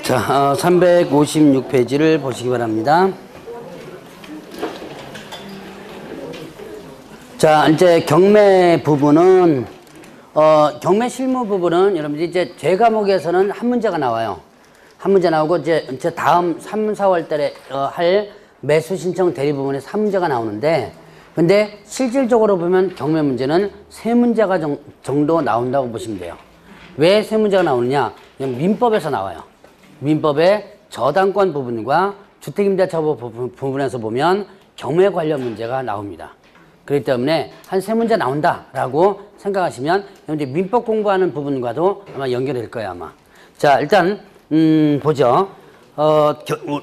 자, 356페이지를 보시기 바랍니다. 자, 이제 경매 부분은, 경매 실무 부분은 여러분들이 이제 제 과목에서는 한 문제가 나와요. 한 문제 나오고, 이제 다음 3, 4월 달에 할 매수 신청 대리 부분에서 한 문제가 나오는데, 근데 실질적으로 보면 경매 문제는 세 문제가 정도 나온다고 보시면 돼요. 왜 세 문제가 나오느냐? 민법에서 나와요. 민법의 저당권 부분과 주택임대차법 부분에서 보면 경매 관련 문제가 나옵니다. 그렇기 때문에 한 세 문제 나온다라고 생각하시면 민법 공부하는 부분과도 아마 연결될 거예요, 아마. 자, 일단 보죠.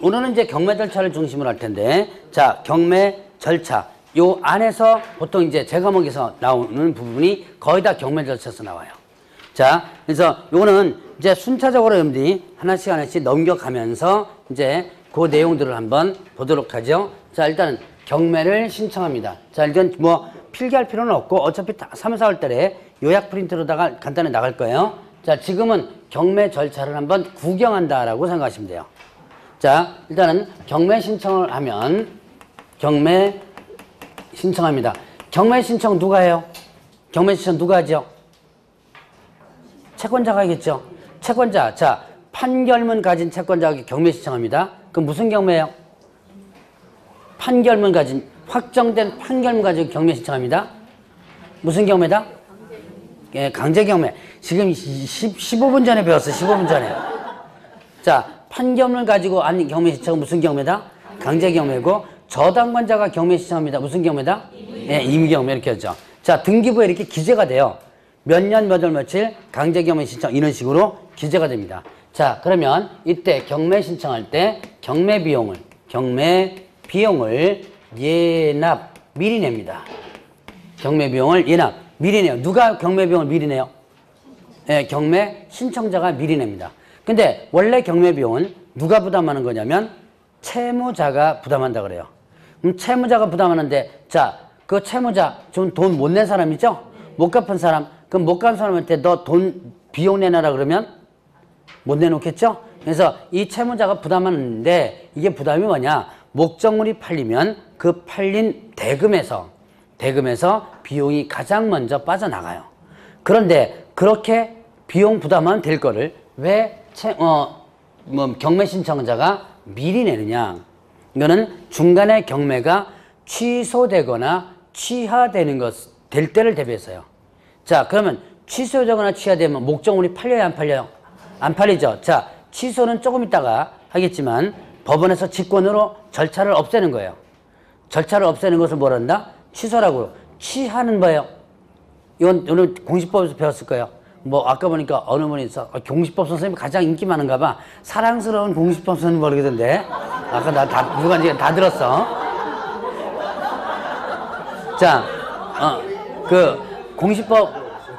오늘은 이제 경매 절차를 중심으로 할 텐데, 자, 경매 절차. 요 안에서 보통 이제 제 과목에서 나오는 부분이 거의 다 경매 절차에서 나와요. 자, 그래서 요거는 이제 순차적으로 여러분들이 하나씩 넘겨가면서 이제 그 내용들을 한번 보도록 하죠. 자, 일단은 경매를 신청합니다. 자, 일단 뭐 필기할 필요는 없고 어차피 3, 4월 달에 요약 프린트로다가 간단히 나갈 거예요. 자, 지금은 경매 절차를 한번 구경한다라고 생각하시면 돼요. 자, 일단은 경매 신청을 하면 경매 신청합니다. 경매 신청 누가 해요? 경매 신청 누가 하죠? 채권자가 하겠죠. 채권자. 자, 판결문 가진 채권자가 경매 신청합니다. 그럼 무슨 경매예요? 판결문 가진, 확정된 판결문 가지고 경매 신청합니다. 무슨 경매다? 예, 강제 경매. 지금 15분 전에 배웠어요. 15분 전에. 자, 판결문 가지고 한 경매 신청은 무슨 경매다? 강제 경매고, 저당권자가 경매 신청합니다. 무슨 경매다? 예, 임의 경매 이렇게 하죠. 자, 등기부에 이렇게 기재가 돼요. 몇 년, 몇 월, 며칠 강제 경매 신청 이런 식으로 기재가 됩니다. 자, 그러면 이때 경매 신청할 때 경매 비용을 예납 미리 냅니다. 경매 비용을 예납 미리 내요. 누가 경매 비용을 미리 내요? 예, 경매 신청자가 미리 냅니다. 근데 원래 경매 비용은 누가 부담하는 거냐면 채무자가 부담한다 그래요. 그럼 채무자가 부담하는데, 자, 그 채무자 좀 돈 못 낸 사람 있죠? 못 갚은 사람. 그럼 못 갚은 사람한테 너 돈 비용 내놔라 그러면 못 내놓겠죠? 그래서 이 채무자가 부담하는데, 이게 부담이 뭐냐? 목적물이 팔리면 그 팔린 대금에서 비용이 가장 먼저 빠져나가요. 그런데 그렇게 비용 부담하면 될 거를 왜 경매 신청자가 미리 내느냐? 이거는 중간에 경매가 취소되거나 취하되는 될 때를 대비해서요. 자, 그러면 취소되거나 취하되면 목적물이 팔려요, 안 팔려요? 안 팔리죠. 자, 취소는 조금 있다가 하겠지만 법원에서 직권으로 절차를 없애는 거예요. 절차를 없애는 것을 뭐라 한다? 취소라고. 취하는 거예요. 이건 오늘 공시법에서 배웠을 거예요. 뭐 아까 보니까 어느 분이 있어. 공시법 선생님이 가장 인기 많은가 봐. 사랑스러운 공시법 선생님 모르겠던데. 아까 누가 이제 다 들었어. 자,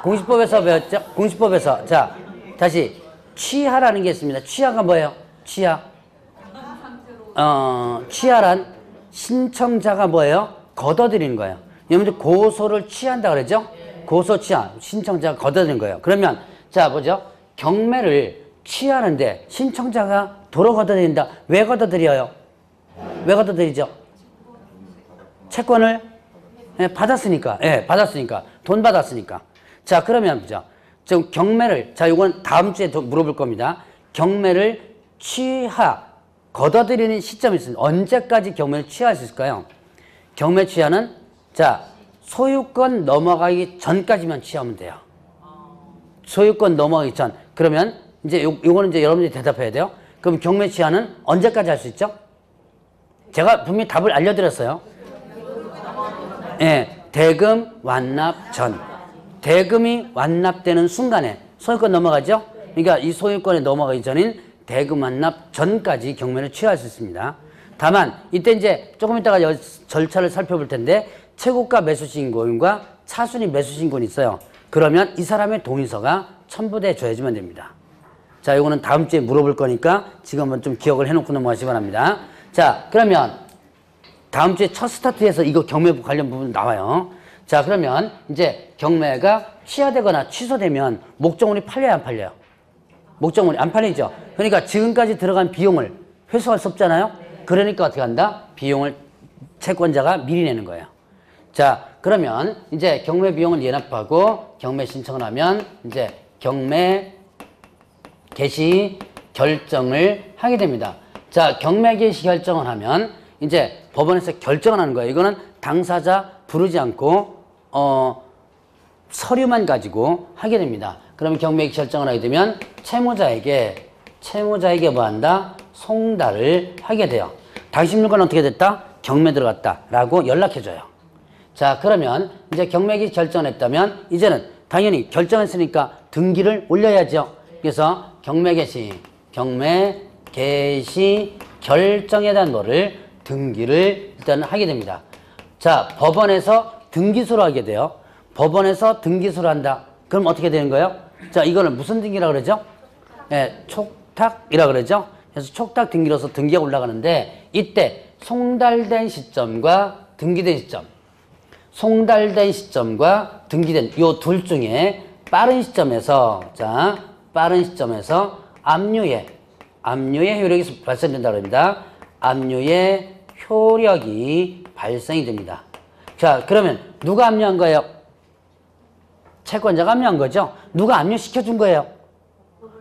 공시법에서 배웠죠? 공시법에서. 자, 다시. 취하라는 게 있습니다. 취하가 뭐예요? 취하. 취하란 신청자가 뭐예요? 걷어들이는 거예요. 여러분들 고소를 취한다 그러죠? 고소 취하. 신청자가 걷어들이는 거예요. 그러면, 자, 보죠. 경매를 취하는데 신청자가 도로 걷어들인다. 왜 걷어들여요? 왜 걷어들이죠? 채권을 받았으니까. 예, 받았으니까. 돈 받았으니까. 자, 그러면 보죠. 지금 경매를, 자, 이건 다음 주에 더 물어볼 겁니다. 경매를 걷어들이는 시점이 있습니다. 언제까지 경매를 취할 수 있을까요? 경매 취하는, 자, 소유권 넘어가기 전까지만 취하면 돼요. 소유권 넘어가기 전. 그러면 이제 요거는 이제 여러분들이 대답해야 돼요. 그럼 경매 취하는 언제까지 할 수 있죠? 제가 분명히 답을 알려드렸어요. 예, 대금 완납 전. 대금이 완납되는 순간에 소유권 넘어가죠? 그러니까 이 소유권에 넘어가기 전인 대금 완납 전까지 경매를 취할 수 있습니다. 다만 이때 이제 조금 이따가 절차를 살펴볼 텐데, 최고가 매수신고인과 차순위 매수신고인이 있어요. 그러면 이 사람의 동의서가 첨부돼 줘야지만 됩니다. 자, 이거는 다음 주에 물어볼 거니까 지금 한번 좀 기억을 해놓고 넘어가시기 바랍니다. 자, 그러면 다음 주에 첫 스타트에서 이거 경매 관련 부분 나와요. 자, 그러면 이제 경매가 취하되거나 취소되면 목적물이 팔려야 안 팔려요? 목적물이 안 팔리죠. 그러니까 지금까지 들어간 비용을 회수할 수 없잖아요. 그러니까 어떻게 한다? 비용을 채권자가 미리 내는 거예요. 자, 그러면 이제 경매 비용을 연합하고 경매 신청을 하면 이제 경매 개시 결정을 하게 됩니다. 자, 경매 개시 결정을 하면 이제 법원에서 결정을 하는 거예요. 이거는 당사자 부르지 않고 서류만 가지고 하게 됩니다. 그러면 경매 개시 결정을 하게 되면 채무자에게 뭐 한다? 송달을 하게 돼요. 당신 물건 어떻게 됐다? 경매 들어갔다 라고 연락해줘요. 자, 그러면 이제 경매 개시 결정했다면 이제는 당연히 결정했으니까 등기를 올려야죠. 그래서 경매 개시 결정에 대한 거를 등기를 일단 하게 됩니다. 자, 법원에서 등기소로 하게 돼요. 법원에서 등기소로 한다. 그럼 어떻게 되는 거예요? 자, 이거는 무슨 등기라고 그러죠? 예, 촉탁이라고 그러죠? 그래서 촉탁 등기로서 등기가 올라가는데 이때 송달된 시점과 등기된 시점, 송달된 시점과 등기된 요 둘 중에 빠른 시점에서 압류의 효력이 발생된다고 합니다. 압류의 효력이 발생이 됩니다. 자, 그러면 누가 압류한 거예요? 채권자가 압류한 거죠. 누가 압류시켜준 거예요?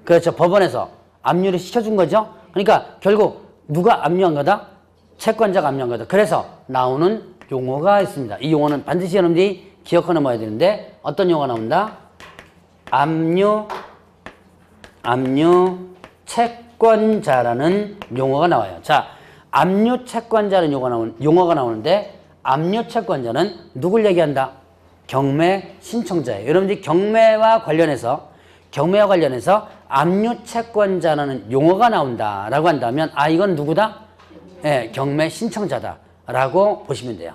그렇죠. 법원에서 압류를 시켜준 거죠. 그러니까 결국 누가 압류한 거다? 채권자가 압류한 거다. 그래서 나오는 용어가 있습니다. 이 용어는 반드시 여러분들이 기억해 놓아야 되는데 어떤 용어가 나온다? 압류 채권자라는 용어가 나와요. 자, 압류 채권자라는 용어가 나오는데 압류 채권자는 누굴 얘기한다? 경매 신청자예요. 여러분들이 경매와 관련해서 압류 채권자라는 용어가 나온다라고 한다면 이건 누구다? 네, 경매 신청자다라고 보시면 돼요.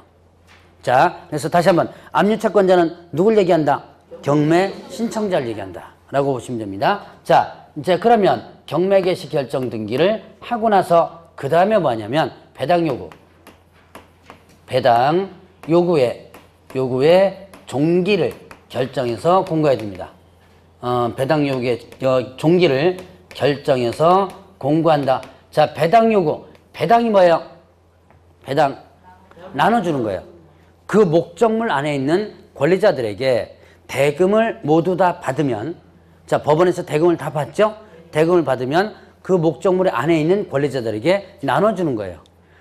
자, 그래서 다시 한번 압류 채권자는 누굴 얘기한다? 경매 신청자를 얘기한다라고 보시면 됩니다. 자, 이제 그러면 경매 개시 결정 등기를 하고 나서 그 다음에 뭐냐면 배당 요구의 종기를 결정해서 공고해야 됩니다. 배당 요구의 종기를 결정해서 공고한다. 자, 배당 요구. 배당이 뭐예요? 배당. 나눠주는 거예요. 그 목적물 안에 있는 권리자들에게 대금을 모두 다 받으면, 자, 법원에서 대금을 다 받죠? 대금을 받으면 그 목적물 안에 있는 권리자들에게 나눠주는 거예요.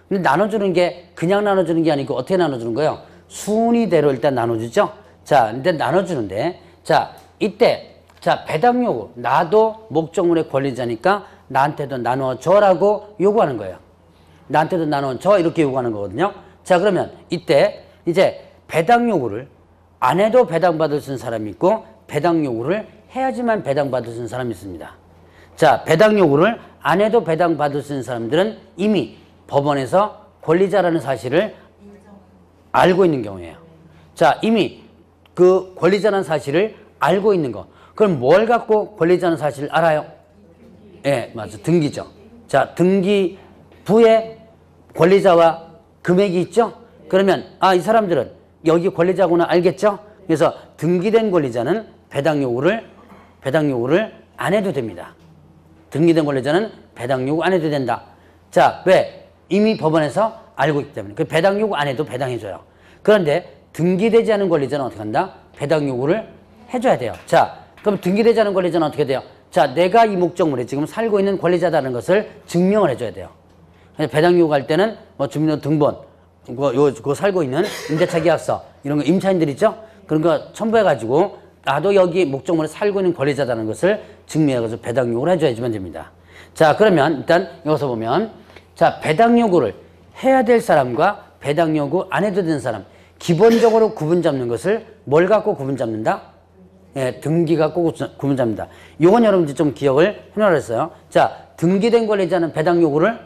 근데 나눠주는 게 그냥 나눠주는 게 아니고 어떻게 나눠주는 거예요? 순위대로 일단 나눠주죠? 자, 근데 나눠주는데, 자, 이때, 자, 배당 요구. 나도 목적물의 권리자니까 나한테도 나눠줘라고 요구하는 거예요. 나한테도 나눠줘. 이렇게 요구하는 거거든요. 자, 그러면 이때 이제 배당 요구를 안 해도 배당받을 수 있는 사람이 있고 배당 요구를 해야지만 배당받을 수 있는 사람이 있습니다. 자, 배당 요구를 안 해도 배당받을 수 있는 사람들은 이미 법원에서 권리자라는 사실을 알고 있는 경우예요. 자, 이미 그 권리자라는 사실을 알고 있는 거. 그럼 뭘 갖고 권리자라는 사실을 알아요? 예, 맞아. 등기죠. 자, 등기부에 권리자와 금액이 있죠? 그러면 이 사람들은 여기 권리자구나 알겠죠? 그래서 등기된 권리자는 배당 요구를 안 해도 됩니다. 등기된 권리자는 배당 요구 안 해도 된다. 자, 왜? 이미 법원에서 알고 있기 때문에. 그 배당 요구 안 해도 배당해줘요. 그런데 등기되지 않은 권리자는 어떻게 한다? 배당 요구를 해줘야 돼요. 자, 그럼 등기되지 않은 권리자는 어떻게 돼요? 자, 내가 이 목적물에 지금 살고 있는 권리자다는 것을 증명을 해줘야 돼요. 배당 요구할 때는 뭐 주민등본, 그거 살고 있는 임대차 계약서, 이런 거 임차인들 있죠? 그런 거 첨부해가지고 나도 여기 목적물에 살고 있는 권리자다는 것을 증명해가지고 배당 요구를 해줘야지만 됩니다. 자, 그러면 일단 여기서 보면, 자, 배당 요구를 해야 될 사람과 배당 요구 안 해도 되는 사람, 기본적으로 구분 잡는 것을 뭘 갖고 구분 잡는다? 예, 등기 갖고 구분 잡는다. 요건 여러분들 좀 기억을 해놓으라 했어요. 자, 등기된 권리자는 배당 요구를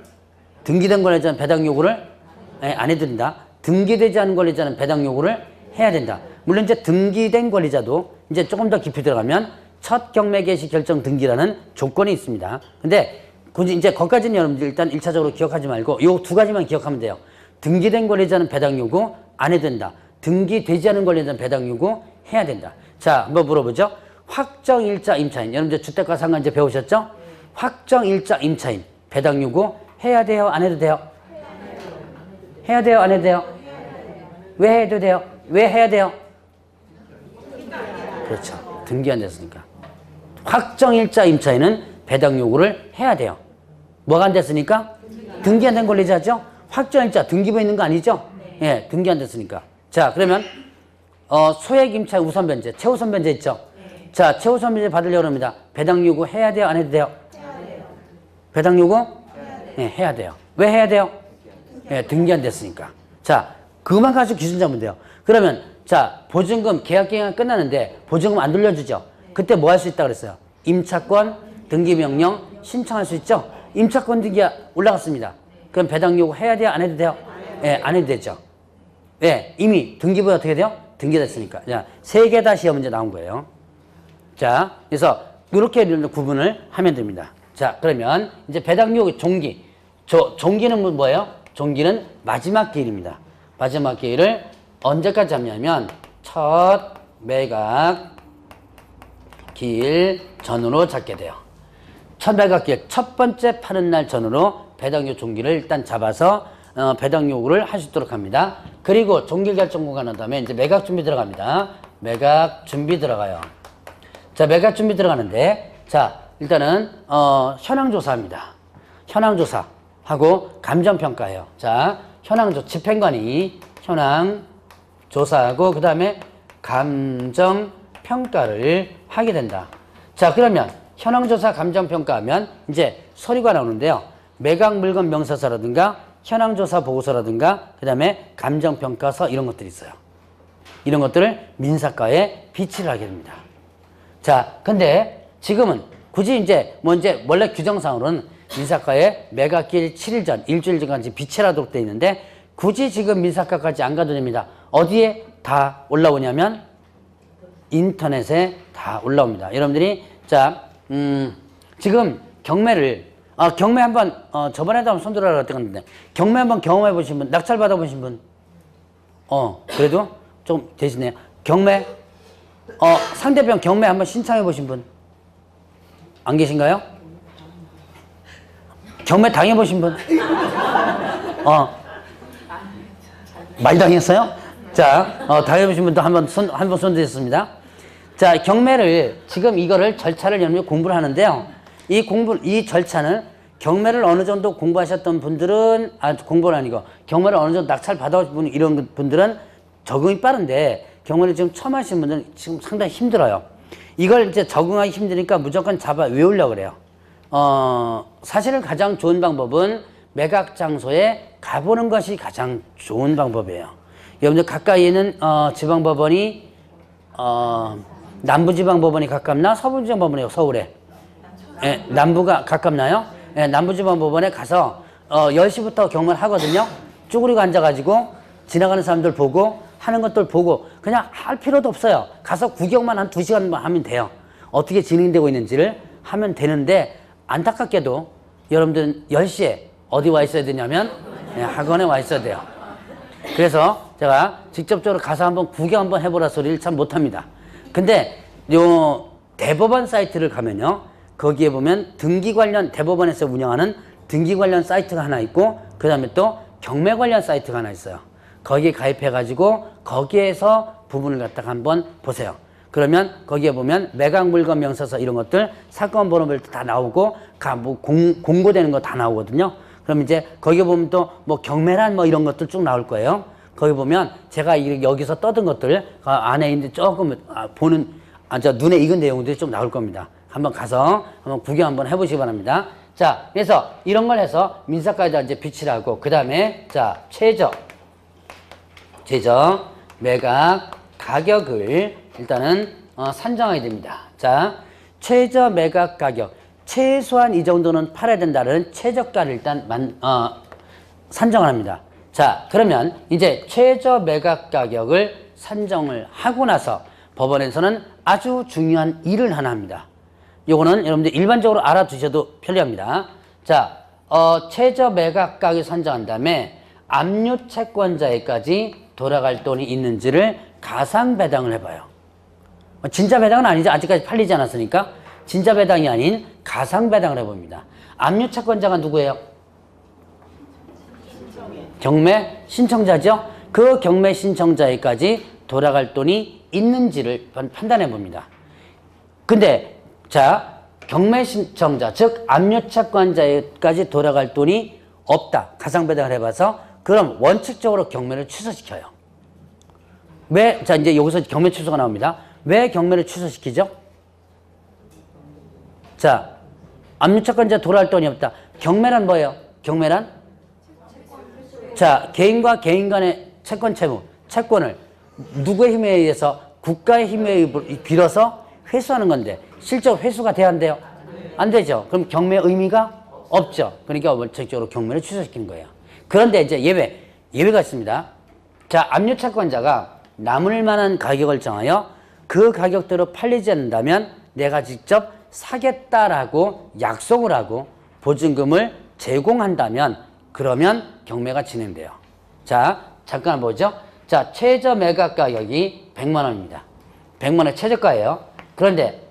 예, 안 해도 된다. 등기되지 않은 권리자는 배당 요구를 해야 된다. 물론 이제 등기된 권리자도 이제 조금 더 깊이 들어가면 첫 경매 개시 결정 등기라는 조건이 있습니다. 근데 굳이 이제 거기까지는 여러분들 일단 1차적으로 기억하지 말고 요 두 가지만 기억하면 돼요. 등기된 권리자는 배당 요구 안 해도 된다. 등기되지 않은 권리자는 배당 요구 해야 된다. 자, 한번 물어보죠. 확정일자 임차인. 여러분들 주택과 상관제 배우셨죠? 확정일자 임차인 배당 요구 해야 돼요? 안 해도 돼요? 해야 돼요? 안 해도 돼요? 왜 해도 돼요? 왜 해야 돼요? 그렇죠. 등기 안 됐으니까. 확정일자 임차인은 배당 요구를 해야 돼요. 뭐가 안 됐으니까? 등기 안 된 권리자죠? 확정일자 등기부 있는 거 아니죠? 예, 등기 안 됐으니까. 자, 그러면 소액 임차 우선 변제, 최우선 변제 있죠? 자, 최우선 변제 받으려고 합니다. 배당 요구 해야 돼요? 안 해도 돼요? 해야 돼요. 배당 요구? 예, 해야 돼요. 왜 해야 돼요? 예, 등기 안 됐으니까. 자, 그것만 가지고 기준 잡으면 돼요. 그러면 자, 보증금 계약 기간 끝나는데 보증금 안 돌려주죠? 그때 뭐 할 수 있다 그랬어요? 임차권 등기 명령 신청할 수 있죠? 임차권 등기가 올라갔습니다. 그럼 배당 요구 해야 돼요? 안 해도 돼요? 예, 안 해도 되죠. 예, 이미 등기부에 어떻게 돼요? 등기됐으니까. 자, 세 개 다 시험 문제 나온 거예요. 자, 그래서 이렇게 구분을 하면 됩니다. 자, 그러면 이제 배당 요구 종기. 종기는 뭐예요? 종기는 마지막 기일입니다. 마지막 기일을 언제까지 잡냐면 첫 매각 기일 전으로 잡게 돼요. 첫 매각 기일 첫 번째 파는 날 전으로 배당 요구 종기를 일단 잡아서 배당 요구를 할 수 있도록 합니다. 그리고 종기 결정권가 난 다음에 이제 매각 준비 들어갑니다. 매각 준비 들어가요. 자, 매각 준비 들어가는데 자, 일단은 현황 조사합니다. 현황 조사하고 감정 평가해요. 자, 현황 집행관이 현황 조사하고 그다음에 감정 평가를 하게 된다. 자, 그러면 현황 조사 감정 평가하면 이제 서류가 나오는데요. 매각 물건 명세서라든가 현황 조사 보고서라든가 그다음에 감정 평가서 이런 것들이 있어요. 이런 것들을 민사과에 비치를 하게 됩니다. 자, 근데 지금은 굳이 이제 원래 규정상으로는 민사과에 매각기일 7일 전, 일주일 전까지 비치하도록 되어 있는데 굳이 지금 민사과까지 안 가도 됩니다. 어디에 다 올라오냐면 인터넷에 다 올라옵니다. 여러분들이 자, 지금 경매 한번 저번에도 한번 손들어라 그랬는데 경매 한번 경험해 보신 분, 낙찰 받아 보신 분, 그래도 좀 되시네요. 경매 상대편 경매 한번 신청해 보신 분 안 계신가요? 경매 당해 보신 분? 많이 당했어요? 자, 당해 보신 분도 한번 손 드셨습니다. 자, 경매를 지금 이거를 절차를 여러분이 공부를 하는데요. 이 절차는 경매를 어느 정도 공부하셨던 분들은 공부는 아니고 경매를 어느 정도 낙찰 받아오신 분 이런 분들은 적응이 빠른데 경매를 지금 처음 하시는 분들은 지금 상당히 힘들어요. 이걸 이제 적응하기 힘드니까 무조건 잡아 외우려고 그래요. 사실은 가장 좋은 방법은 매각 장소에 가보는 것이 가장 좋은 방법이에요. 여러분들 가까이에 있는 지방법원이 남부지방법원이 가깝나 서부지방법원이요? 서울에? 예, 남부가 가깝나요? 예, 남부지방법원에 가서 10시부터 경매를 하거든요. 쭈그리고 앉아가지고 지나가는 사람들 보고 하는 것들 보고 그냥 할 필요도 없어요. 가서 구경만 한 2시간만 하면 돼요. 어떻게 진행되고 있는지를 하면 되는데 안타깝게도 여러분들은 10시에 어디 와 있어야 되냐면 학원에 와 있어야 돼요. 그래서 제가 직접적으로 가서 한번 구경 한번 해보라 소리를 참 못합니다. 근데 요 대법원 사이트를 가면요. 거기에 보면 등기 관련 대법원에서 운영하는 등기 관련 사이트가 하나 있고 그 다음에 또 경매 관련 사이트가 하나 있어요. 거기에 가입해가지고 거기에서 부분을 갖다가 한번 보세요. 그러면 거기에 보면 매각 물건 명세서 이런 것들 사건 번호별도 다 나오고 공고되는 거 다 나오거든요. 그럼 이제 거기에 보면 또 뭐 경매란 뭐 이런 것들 쭉 나올 거예요. 거기 보면 제가 여기서 떠든 것들 안에 있는데 조금 눈에 익은 내용들이 좀 나올 겁니다. 한번 가서 한번 구경 한번 해보시기 바랍니다. 자, 그래서 이런 걸 해서 민사과에다 이제 비치를 하고 그 다음에 자 최저 매각 가격을 일단은 산정하게 됩니다. 자, 최저 매각 가격 최소한 이 정도는 팔아야 된다는 최저가를 일단 산정을 합니다. 자, 그러면 이제 최저 매각 가격을 산정을 하고 나서 법원에서는 아주 중요한 일을 하나 합니다. 요거는 여러분들 일반적으로 알아두셔도 편리합니다. 자, 최저 매각 가격 산정한 다음에 압류 채권자에까지 돌아갈 돈이 있는지를 가상 배당을 해봐요. 진짜 배당은 아니죠. 아직까지 팔리지 않았으니까. 진짜 배당이 아닌 가상 배당을 해봅니다. 압류 채권자가 누구예요? 경매 신청자죠. 그 경매 신청자에까지 돌아갈 돈이 있는지를 판단해 봅니다. 근데 자, 경매 신청자 즉 압류 채권자에까지 돌아갈 돈이 없다. 가상 배당을 해봐서 그럼 원칙적으로 경매를 취소시켜요. 왜? 자, 이제 여기서 경매 취소가 나옵니다. 왜 경매를 취소시키죠? 자, 압류 채권자 돌아갈 돈이 없다. 경매란 뭐예요? 경매란? 자, 개인과 개인 간의 채권 채무, 채권을 누구의 힘에 의해서 국가의 힘에 빌어서 회수하는 건데 실제로 회수가 돼야 안 돼요? 안 되죠. 그럼 경매의 의미가 없죠. 그러니까 원칙적으로 경매를 취소시키는 거예요. 그런데 이제 예외가 있습니다. 자, 압류 채권자가 남을 만한 가격을 정하여 그 가격대로 팔리지 않는다면 내가 직접 사겠다라고 약속을 하고 보증금을 제공한다면 그러면 경매가 진행돼요. 자, 잠깐 보죠. 자, 최저 매각 가격이 100만 원입니다. 100만 원 최저가예요. 그런데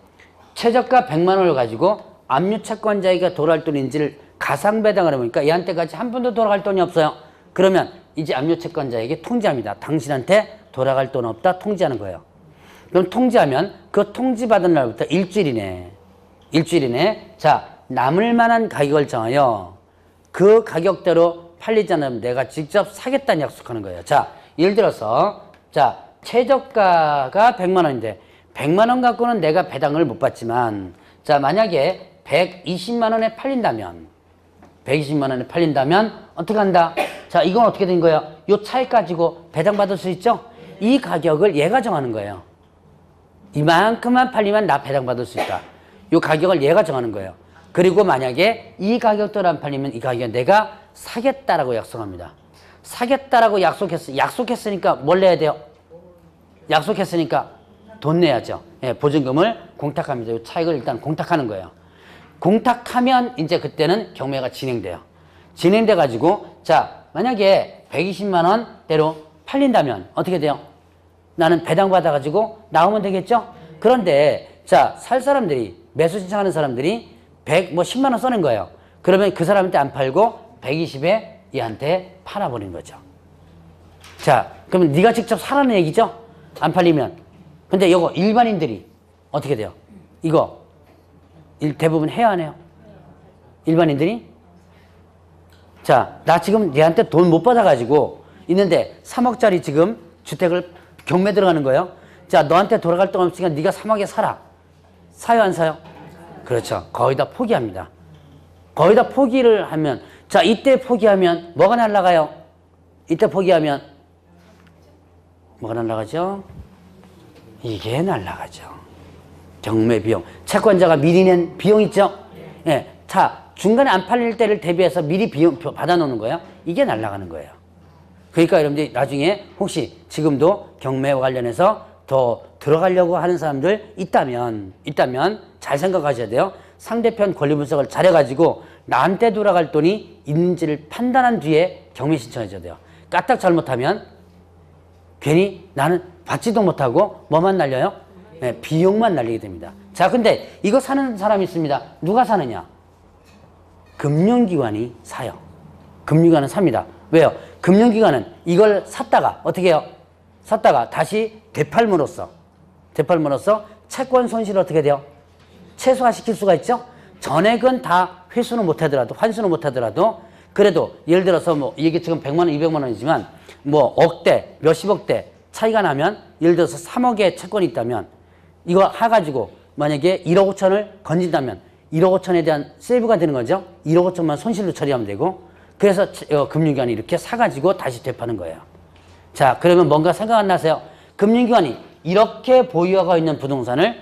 최저가 100만 원을 가지고 압류 채권자에게 돌아갈 돈인지를 가상 배당을 해보니까 얘한테까지 한 푼도 돌아갈 돈이 없어요. 그러면 이제 압류 채권자에게 통지합니다. 당신한테 돌아갈 돈 없다 통지하는 거예요. 그럼 통지하면 그 통지받은 날부터 일주일 이내 자, 남을 만한 가격을 정하여 그 가격대로 팔리지 않으면 내가 직접 사겠다는 약속하는 거예요. 자, 예를 들어서 자, 최저가가 100만 원인데 100만 원 갖고는 내가 배당을 못 받지만 자, 만약에 120만 원에 팔린다면 120만 원에 팔린다면 어떻게 한다? 자, 이건 어떻게 된 거예요? 요 차익 가지고 배당받을 수 있죠? 이 가격을 얘가 정하는 거예요. 이만큼만 팔리면 나 배당받을 수 있다. 요 가격을 얘가 정하는 거예요. 그리고 만약에 이 가격대로 안 팔리면 이 가격에 내가 사겠다라고 약속합니다. 사겠다라고 약속했으니까 뭘 내야 돼요? 약속했으니까 돈 내야죠. 예, 보증금을 공탁합니다. 이 차익을 일단 공탁하는 거예요. 공탁하면 이제 그때는 경매가 진행돼요. 진행돼 가지고 자, 만약에 120만 원대로 팔린다면 어떻게 돼요? 나는 배당 받아 가지고 나오면 되겠죠? 그런데 자, 살 사람들이 매수 신청하는 사람들이 10만 원 써낸 거예요. 그러면 그 사람한테 안 팔고 120에 얘한테 팔아버린 거죠. 자, 그러면 네가 직접 사라는 얘기죠? 안 팔리면. 근데 이거 일반인들이 어떻게 돼요? 이거 대부분 해야 하네요. 일반인들이. 자, 나 지금 얘한테 돈 못 받아가지고 있는데 3억짜리 지금 주택을 경매 들어가는 거예요. 자, 너한테 돌아갈 돈 없으니까 네가 3억에 사라. 사요 안 사요? 그렇죠. 거의 다 포기합니다. 거의 다 포기를 하면 자, 이때 포기하면 뭐가 날라가요? 이때 포기하면 뭐가 날라가죠? 이게 날라가죠. 경매 비용. 채권자가 미리 낸 비용 있죠? 예. 자, 중간에 안 팔릴 때를 대비해서 미리 비용 받아놓는 거예요. 이게 날라가는 거예요. 그러니까 여러분들이 나중에 혹시 지금도 경매와 관련해서 더 들어가려고 하는 사람들 있다면 잘 생각하셔야 돼요. 상대편 권리 분석을 잘해가지고 나한테 돌아갈 돈이 있는지를 판단한 뒤에 경매 신청해줘야 돼요. 까딱 잘못하면 괜히 나는 받지도 못하고 뭐만 날려요? 네, 비용만 날리게 됩니다. 자, 근데 이거 사는 사람이 있습니다. 누가 사느냐? 금융기관이 사요. 금융기관은 삽니다. 왜요? 금융기관은 이걸 샀다가 어떻게 해요? 샀다가 다시 되팔므로써 채권 손실을 어떻게 돼요? 최소화시킬 수가 있죠? 전액은 다 회수는 못하더라도 환수는 못하더라도 그래도 예를 들어서 뭐 이게 지금 100만 원, 200만 원이지만 뭐 억대, 몇십억대 차이가 나면 예를 들어서 3억의 채권이 있다면 이거 해가지고 만약에 1억 5천을 건진다면 1억 5천에 대한 세이브가 되는 거죠. 1억 5천만 손실로 처리하면 되고 그래서 금융기관이 이렇게 사가지고 다시 되파는 거예요. 자, 그러면 뭔가 생각 안 나세요? 금융기관이 이렇게 보유하고 있는 부동산을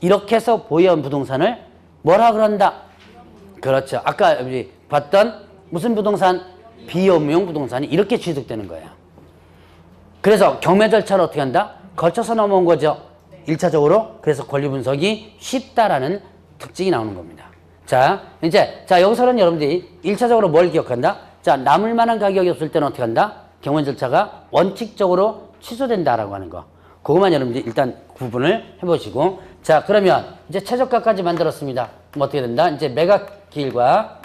이렇게 해서 보유한 부동산을 뭐라 그런다? 그렇죠. 아까 우리 봤던 무슨 부동산? 비업무용 부동산이 이렇게 취득되는 거예요. 그래서 경매 절차를 어떻게 한다? 거쳐서 넘어온 거죠. 1차적으로. 그래서 권리 분석이 쉽다라는 특징이 나오는 겁니다. 자, 이제 여기서는 여러분들이 1차적으로 뭘 기억한다? 자, 남을 만한 가격이 없을 때는 어떻게 한다? 경매 절차가 원칙적으로 취소된다라고 하는 거. 그것만 여러분들 일단 구분을 해보시고. 자, 그러면 이제 최저가까지 만들었습니다. 그럼 어떻게 된다? 이제 매각 기일과,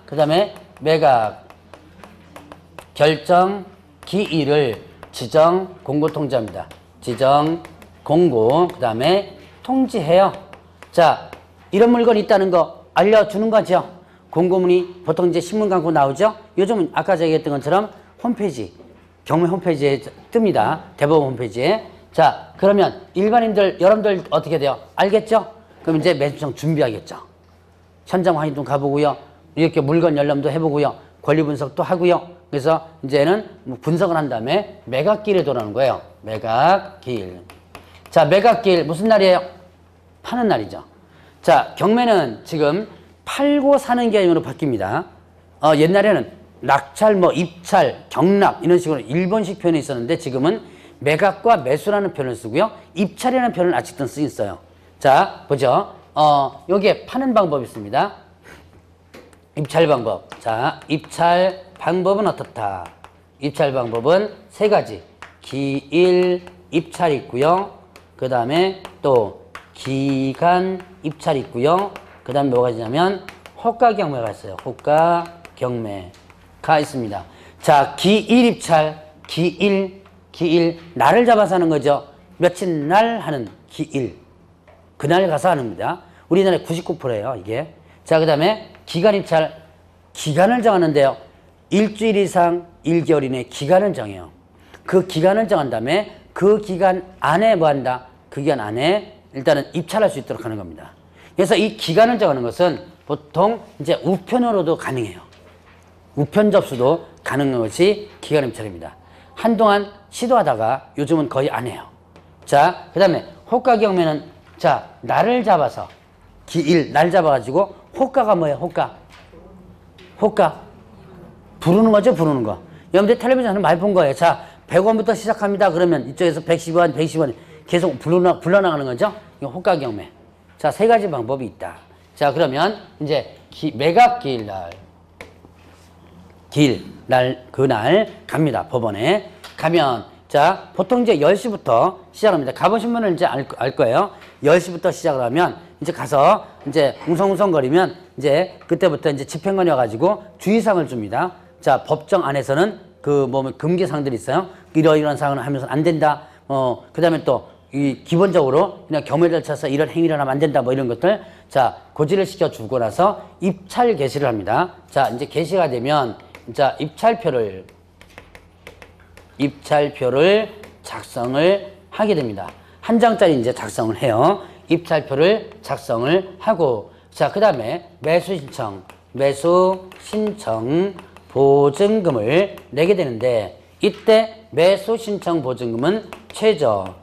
그 다음에 매각 결정 기일을 지정 공고 통지합니다. 지정 공고, 그 다음에 통지해요. 자, 이런 물건이 있다는 거 알려주는 거죠. 공고문이 보통 이제 신문 광고 나오죠. 요즘은 아까 제가 얘기했던 것처럼 홈페이지, 경매 홈페이지에 뜹니다. 대법원 홈페이지에. 자, 그러면 일반인들, 여러분들 어떻게 돼요? 알겠죠? 그럼 이제 매수청 준비하겠죠. 현장 확인도 가보고요. 이렇게 물건 열람도 해보고요. 권리 분석도 하고요. 그래서 이제는 분석을 한 다음에 매각기일에 돌아오는 거예요. 매각기일. 자, 매각기일 무슨 날이에요? 파는 날이죠. 자, 경매는 지금 팔고 사는 개념으로 바뀝니다. 옛날에는 낙찰, 입찰, 경락 이런 식으로 일본식 표현이 있었는데 지금은 매각과 매수라는 표현을 쓰고요. 입찰이라는 표현을 아직도 쓰고 있어요. 자, 보죠. 여기에 파는 방법이 있습니다. 입찰 방법. 자, 입찰 방법은 어떻다? 입찰 방법은 세 가지. 기일 입찰이 있고요. 그 다음에 또 기간 입찰이 있고요. 그 다음에 뭐가 있냐면 호가 경매가 있어요. 호가 경매가 있습니다. 자, 기일 입찰, 기일 날을 잡아서 하는 거죠. 며칠 날 하는 기일. 그날 가서 하는 겁니다. 우리나라에 99%예요, 이게. 자, 그 다음에 기간 입찰, 기간을 정하는데요. 일주일 이상 1개월 이내 기간을 정해요. 그 기간을 정한 다음에 그 기간 안에 뭐 한다? 그 기간 안에 일단은 입찰할 수 있도록 하는 겁니다. 그래서 이 기간을 정하는 것은 보통 이제 우편으로도 가능해요. 우편 접수도 가능한 것이 기간 입찰입니다. 한동안 시도하다가 요즘은 거의 안 해요. 자, 그 다음에 호가 경매는 자, 날을 잡아서 기일, 날 잡아가지고 호가가 뭐예요? 호가. 부르는 거죠, 부르는 거. 여러분들 텔레비전은 많이 본 거예요. 자, 100원부터 시작합니다. 그러면 이쪽에서 110원, 110원 계속 불러나가는 거죠. 이거 호가 경매. 자, 세 가지 방법이 있다. 자, 그러면 이제 매각 기일 날, 그날 갑니다. 법원에 가면 자, 보통 이제 10시부터 시작합니다. 가보신 분은 이제 알 거예요. 10시부터 시작을 하면 이제 가서 이제 웅성웅성거리면 이제 그때부터 이제 집행관이 와가지고 주의사항을 줍니다. 자, 법정 안에서는 그 금기사항들이 있어요. 이러이러한 사항을 하면서 안 된다. 그 다음에 또 이 기본적으로 그냥 경매 절차에서 이런 행위를 하면 안 된다. 뭐 이런 것들. 자, 고지를 시켜주고 나서 입찰 개시를 합니다. 자, 이제 개시가 되면 자, 입찰표를 작성을 하게 됩니다. 한 장짜리 이제 작성을 해요. 입찰표를 작성을 하고, 자, 그 다음에 매수 신청 보증금을 내게 되는데, 이때 매수 신청 보증금은 최저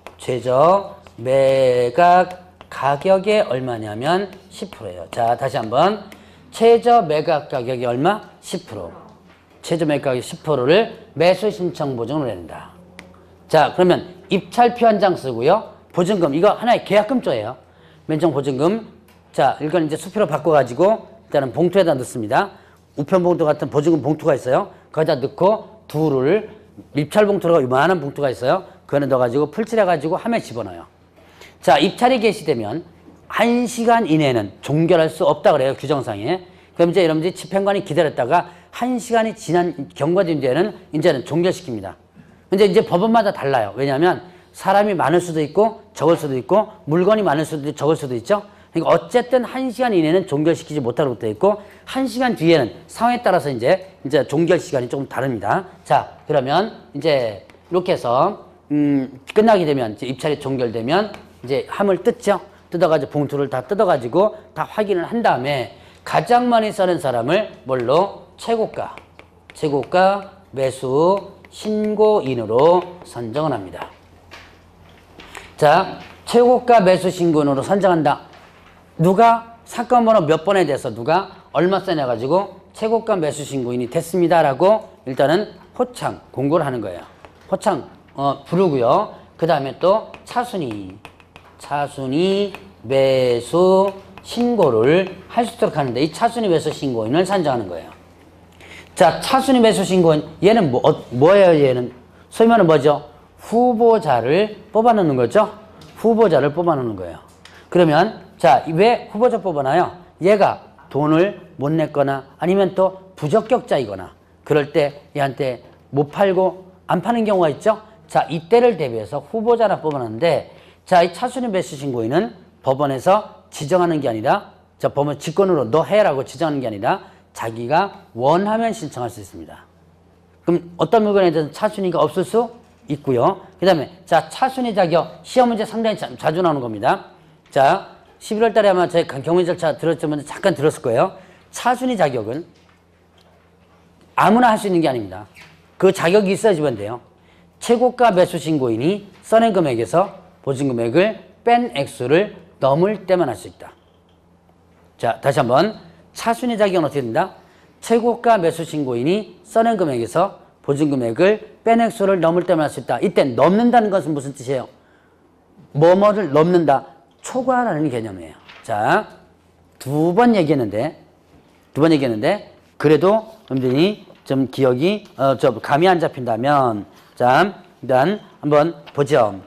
매각 가격이 얼마냐면 10%예요. 자, 다시 한번. 최저 매각 가격이 얼마? 10%. 최저 매각 가격 10%를 매수 신청 보증금으로 낸다. 자, 그러면 입찰표 한 장 쓰고요. 보증금, 이거 하나의 계약금조예요. 면적 보증금. 자, 이건 이제 수표로 바꿔가지고 일단은 봉투에다 넣습니다. 우편 봉투 같은 보증금 봉투가 있어요. 거기다 넣고 입찰 봉투가 이만한 봉투가 있어요. 그 안에 넣어가지고 풀칠해가지고 함에 집어넣어요. 자, 입찰이 개시되면 1시간 이내에는 종결할 수 없다 그래요. 규정상에. 그럼 이제 여러분들이 집행관이 기다렸다가 1시간이 지난 경과된 뒤에는 이제는 종결시킵니다. 근데 이제 법원마다 달라요. 왜냐하면 사람이 많을 수도 있고 적을 수도 있고 물건이 많을 수도 있고 적을 수도 있죠. 그러니까 어쨌든 1시간 이내는 종결시키지 못하도록 되어 있고 1시간 뒤에는 상황에 따라서 이제 종결 시간이 조금 다릅니다. 자, 그러면 이제 이렇게 해서 끝나게 되면 이제 입찰이 종결되면 이제 함을 뜯죠. 뜯어가지고 봉투를 다 뜯어가지고 다 확인을 한 다음에 가장 많이 써는 사람을 뭘로? 최고가 매수 신고인으로 선정을 합니다. 자, 최고가 매수 신고인으로 선정한다. 누가 사건 번호 몇 번에 대해서 누가 얼마 써내가지고 최고가 매수 신고인이 됐습니다라고 일단은 호창 공고를 하는 거예요. 호창 부르고요. 그 다음에 또 차순위 매수 신고를 할 수 있도록 하는데 이 차순위 매수 신고인을 선정하는 거예요. 자, 차순위 매수 신고인 얘는 뭐예요? 얘는 소위 말하는 뭐죠? 후보자를 뽑아놓는 거죠. 후보자를 뽑아놓는 거예요. 그러면 자, 왜 후보자 뽑아놔요? 얘가 돈을 못 냈거나 아니면 또 부적격자이거나 그럴 때 얘한테 못 팔고 안 파는 경우가 있죠. 자, 이때를 대비해서 후보자를 뽑아놨는데 자, 이 차순위 매수 신고인은 법원에서 지정하는 게 아니라 자, 법원 직권으로 너 해라고 지정하는 게 아니라 자기가 원하면 신청할 수 있습니다. 그럼 어떤 물건에 대해서 차순위가 없을 수 있고요. 그 다음에 자, 차순위 자격 시험 문제 상당히 자주 나오는 겁니다. 자, 11월 달에 아마 저희 경위 절차 들었지만 잠깐 들었을 거예요. 차순위 자격은 아무나 할 수 있는 게 아닙니다. 그 자격이 있어야지만 돼요. 최고가 매수 신고인이 써낸 금액에서 보증금액을 뺀 액수를 넘을 때만 할 수 있다. 자, 다시 한번 차순위 자격은 어떻게 된다? 최고가 매수 신고인이 써낸 금액에서 보증금액을 뺀 액수를 넘을 때만 할 수 있다. 이때 넘는다는 것은 무슨 뜻이에요? 뭐뭐를 넘는다. 초과라는 개념이에요. 자, 두 번 얘기했는데 그래도 여러분들이 좀 기억이 감이 안 잡힌다면 자, 일단 한번 보죠.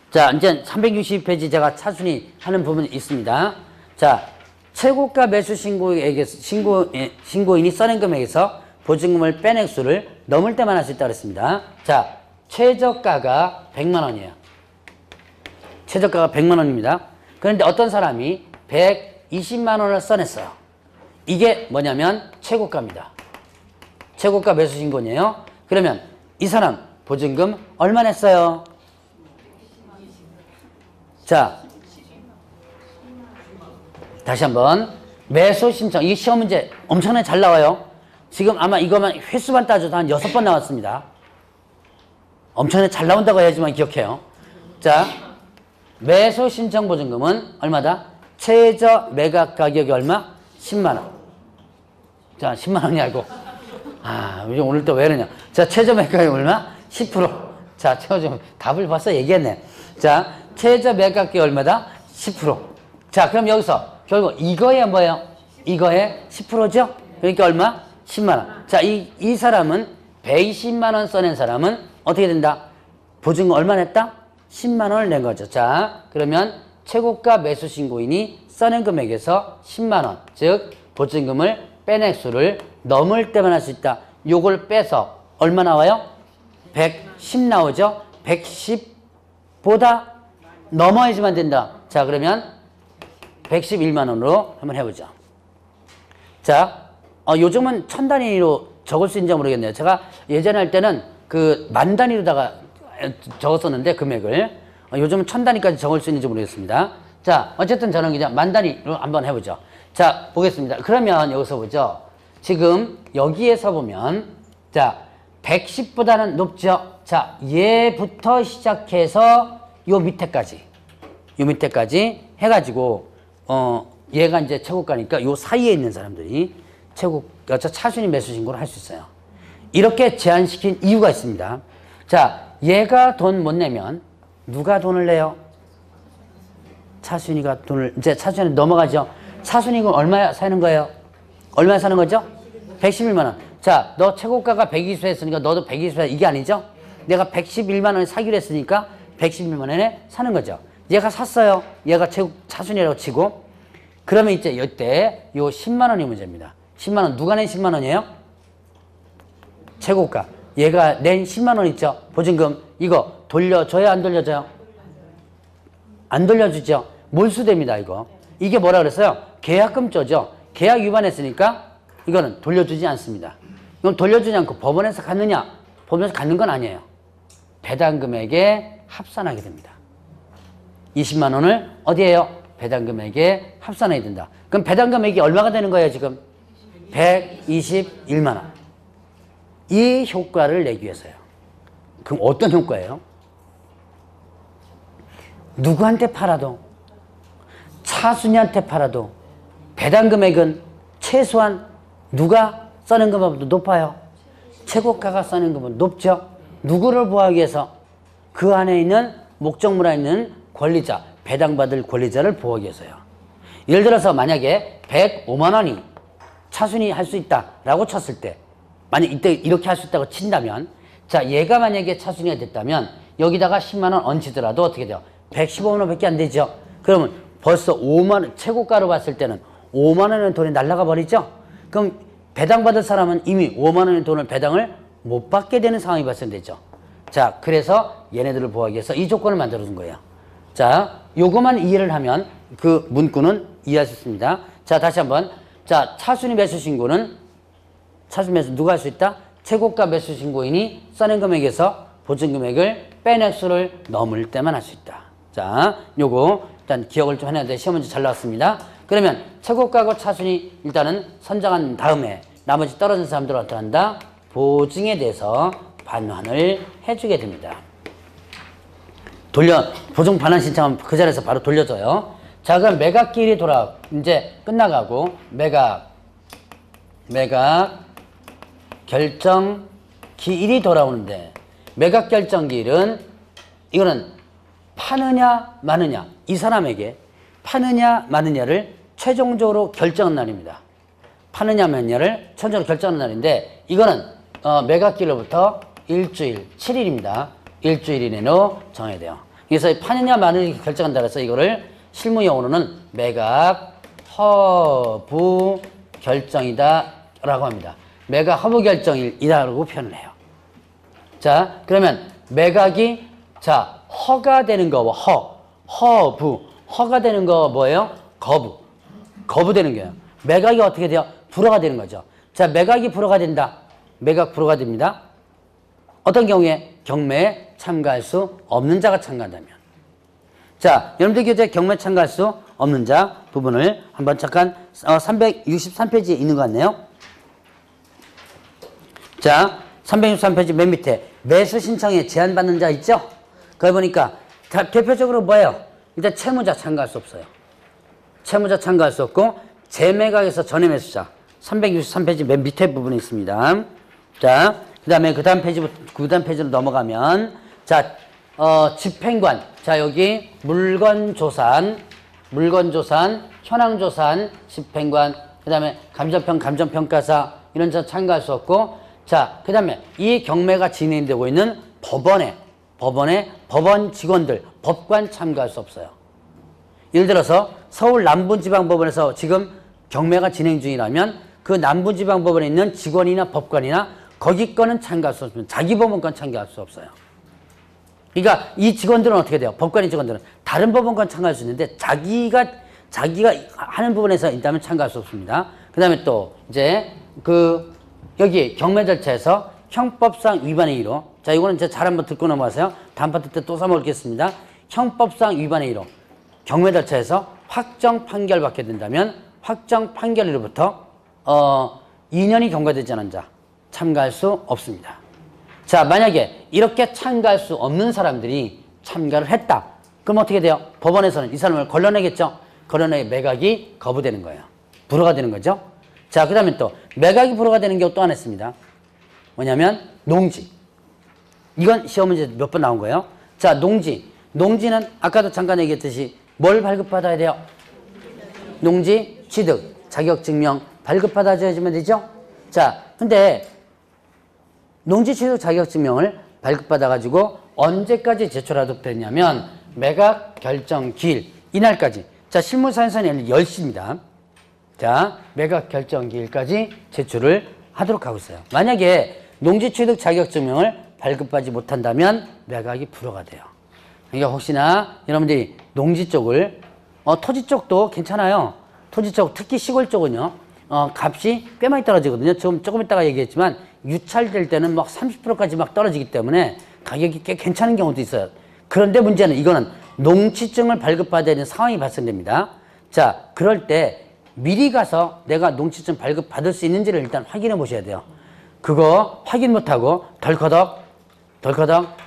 자, 이제 360페이지 제가 차순위 하는 부분이 있습니다. 자, 최고가 매수 신고인이 써낸 금액에서 보증금을 뺀 액수를 넘을 때만 할 수 있다고 했습니다. 자, 최저가가 100만 원이에요. 최저가가 100만 원입니다. 그런데 어떤 사람이 120만 원을 써냈어요. 이게 뭐냐면 최고가입니다. 최고가 매수 신고이에요. 그러면 이 사람 보증금 얼마 냈어요? 자, 다시 한번 매수 신청. 이 시험 문제 엄청나게 잘 나와요. 지금 아마 이거만 횟수만 따져도 한 6번 나왔습니다. 엄청나게 잘 나온다고 해야지만 기억해요. 자, 매수 신청 보증금은 얼마다? 최저 매각 가격이 얼마? 10만 원. 자, 10만 원이 알고. 아, 오늘 또 왜 이러냐. 자, 최저 매각 가격이 얼마? 10%. 자, 최저 답을 벌써 얘기했네. 자, 최저 매각 가격이 얼마다? 10%. 자, 그럼 여기서 결국 이거에 뭐예요? 이거에 10%죠? 그러니까 얼마? 10만 원. 자, 이 사람은 120만 원 써낸 사람은 어떻게 된다? 보증금 얼마 냈다? 10만 원을 낸 거죠. 자, 그러면 최고가 매수 신고인이 써낸 금액에서 10만 원, 즉 보증금을 뺀 액수를 넘을 때만 할 수 있다. 요걸 빼서 얼마 나와요? 110 나오죠? 110보다 넘어야지만 된다. 자, 그러면 111만 원으로 한번 해보죠. 자, 요즘은 1000단위로 적을 수 있는지 모르겠네요. 제가 예전에 할 때는 그 만 단위로다가 적었었는데 금액을 요즘은 1000단위까지 적을 수 있는지 모르겠습니다. 자, 어쨌든 저는 그냥 만 단위로 한번 해보죠. 자, 보겠습니다. 그러면 여기서 보죠. 지금 여기에서 보면 자, 110보다는 높죠. 자, 얘부터 시작해서 요 밑에까지 해가지고 얘가 이제 최고가니까 요 사이에 있는 사람들이 최고가 차순위 매수 신고를 할 수 있어요. 이렇게 제한시킨 이유가 있습니다. 자, 얘가 돈 못 내면 누가 돈을 내요? 차순위가 돈을 이제 차순위 넘어가죠. 차순위가 얼마 사는 거예요? 얼마 사는 거죠? 111만 원. 자, 너 최고가가 120 했으니까 너도 120 해. 이게 아니죠? 내가 111만 원에 사기로 했으니까 111만 원에 사는 거죠. 얘가 샀어요. 얘가 차순위라고 치고. 그러면 이제 이때 요 10만 원이 문제입니다. 10만 원 누가 낸 10만 원이에요? 최고가. 얘가 낸 10만 원 있죠? 보증금 이거 돌려줘야 안 돌려줘요? 안 돌려주죠? 몰수됩니다. 이거. 이게 뭐라 그랬어요? 계약금조죠. 계약 위반했으니까 이거는 돌려주지 않습니다. 이건 돌려주지 않고 법원에서 갖느냐? 법원에서 갖는 건 아니에요. 배당금액에 합산하게 됩니다. 20만 원을 어디에요? 배당금액에 합산해야 된다. 그럼 배당금액이 얼마가 되는 거예요 지금? 121만 원. 이 효과를 내기 위해서요. 그럼 어떤 효과예요? 누구한테 팔아도 차순위한테 팔아도 배당금액은 최소한 누가 써낸 것보다 높아요. 최고가가 써낸 것보다 높죠. 누구를 보호하기 위해서? 그 안에 있는 목적물에 있는 권리자, 배당받을 권리자를 보호하기 위해서요. 예를 들어서 만약에 105만 원이 차순위 할 수 있다라고 쳤을 때 만약 이때 이렇게 할 수 있다고 친다면 자, 얘가 만약에 차순위가 됐다면 여기다가 10만 원 얹히더라도 어떻게 돼요? 115만 원밖에 안 되죠. 그러면 벌써 5만 원, 최고가로 봤을 때는 5만 원의 돈이 날아가 버리죠. 그럼 배당받을 사람은 이미 5만 원의 돈을 배당을 못 받게 되는 상황이 발생되죠. 자, 그래서 얘네들을 보호하기 위해서 이 조건을 만들어 준 거예요. 자, 요거만 이해를 하면 그 문구는 이해할 수 있습니다. 자, 다시 한번. 자, 차순위 매수 신고는 차순위 매수 누가 할 수 있다? 최고가 매수 신고인이 써낸 금액에서 보증 금액을 뺀 액수를 넘을 때만 할 수 있다. 자, 요거 일단 기억을 좀 해야 되는데 시험 문제 잘 나왔습니다. 그러면 최고가고 차순위 일단은 선정한 다음에 나머지 떨어진 사람들은 어떻게 한다? 보증에 대해서 반환을 해주게 됩니다. 보증 반환 신청하면 그 자리에서 바로 돌려줘요. 자, 그럼 매각기일이 이제 끝나가고 매각 결정 기일이 돌아오는데 매각 결정 기일은 이거는 파느냐 마느냐 이 사람에게 파느냐 마느냐를 최종적으로 결정한 날입니다. 파느냐 마느냐를 최종적으로 결정한 날인데 이거는 매각 기일로부터 일주일 7일입니다. 일주일 이내로 정해야 돼요. 그래서 파느냐 마느냐 결정한다 그래서 이거를 실무 용어로는 매각 허부 결정이다 라고 합니다. 매각 허부 결정이다라고 표현을 해요. 자, 그러면 매각이 자 허가 되는 거 허부 허가 되는 거 뭐예요? 거부되는 거예요. 매각이 어떻게 돼요? 불허가 되는 거죠. 자, 매각이 불허가 된다. 매각 불허가 됩니다. 어떤 경우에 경매에 참가할 수 없는 자가 참가한다면. 자, 여러분들 교재 경매에 참가할 수 없는 자 부분을 한번 잠깐 363페이지에 있는 것 같네요. 자, 363페이지 맨 밑에 매수 신청에 제한받는 자 있죠? 거기 보니까 대표적으로 뭐예요? 일단 채무자 참가할 수 없어요. 채무자 참가할 수 없고 재매각에서 전매매수자 363페이지 맨 밑에 부분에 있습니다. 자, 그 다음에 그 다음 페이지로 넘어가면 자, 집행관. 자, 여기 물건조산, 현황조산, 집행관, 그 다음에 감정평가사 이런 자 참가할 수 없고 자, 그 다음에 이 경매가 진행되고 있는 법원 직원들, 법관 참가할 수 없어요. 예를 들어서 서울 남부지방법원에서 지금 경매가 진행 중이라면 그 남부지방법원에 있는 직원이나 법관이나 거기 거는 참가할 수 없습니다. 자기 법원권 참가할 수 없어요. 그러니까 이 직원들은 어떻게 돼요? 법관의 직원들은 다른 법원권 참가할 수 있는데 자기가 하는 부분에서 있다면 참가할 수 없습니다. 그 다음에 또 이제 여기 경매 절차에서 형법상 위반의 의로 자, 이거는 이제 잘 한번 듣고 넘어가세요. 다음 파트 때 또 써먹겠습니다. 형법상 위반의 의로 경매 절차에서 확정 판결 받게 된다면 확정 판결로부터 2년이 경과되지 않은 자 참가할 수 없습니다. 자, 만약에 이렇게 참가할 수 없는 사람들이 참가를 했다. 그럼 어떻게 돼요? 법원에서는 이 사람을 걸러내겠죠? 걸러내 매각이 거부되는 거예요. 불허가 되는 거죠. 자, 그 다음에 또 매각이 불허가 되는 경우 또 하나 있습니다. 뭐냐면 농지. 이건 시험 문제 몇 번 나온 거예요. 자, 농지는 아까도 잠깐 얘기했듯이 뭘 발급받아야 돼요? 농지 취득, 자격증명 발급받아줘야지만 되죠? 자, 근데 농지 취득 자격증명을 발급받아가지고 언제까지 제출하도록 되냐면 매각 결정 기일 이날까지. 자, 실무사연서는 10시입니다. 자, 매각 결정 기일까지 제출을 하도록 하고 있어요. 만약에 농지 취득 자격증명을 발급받지 못한다면 매각이 불허가 돼요. 그러니까 혹시나 여러분들이 농지 쪽을 토지 쪽도 괜찮아요. 토지 쪽 특히 시골 쪽은요. 값이 꽤 많이 떨어지거든요. 조금 이따가 얘기했지만 유찰될 때는 막 30%까지 막 떨어지기 때문에 가격이 꽤 괜찮은 경우도 있어요. 그런데 문제는 이거는 농지증을 발급받아야 되는 상황이 발생됩니다. 자, 그럴 때 미리 가서 내가 농지증 발급받을 수 있는지를 일단 확인해 보셔야 돼요. 그거 확인 못하고 덜커덕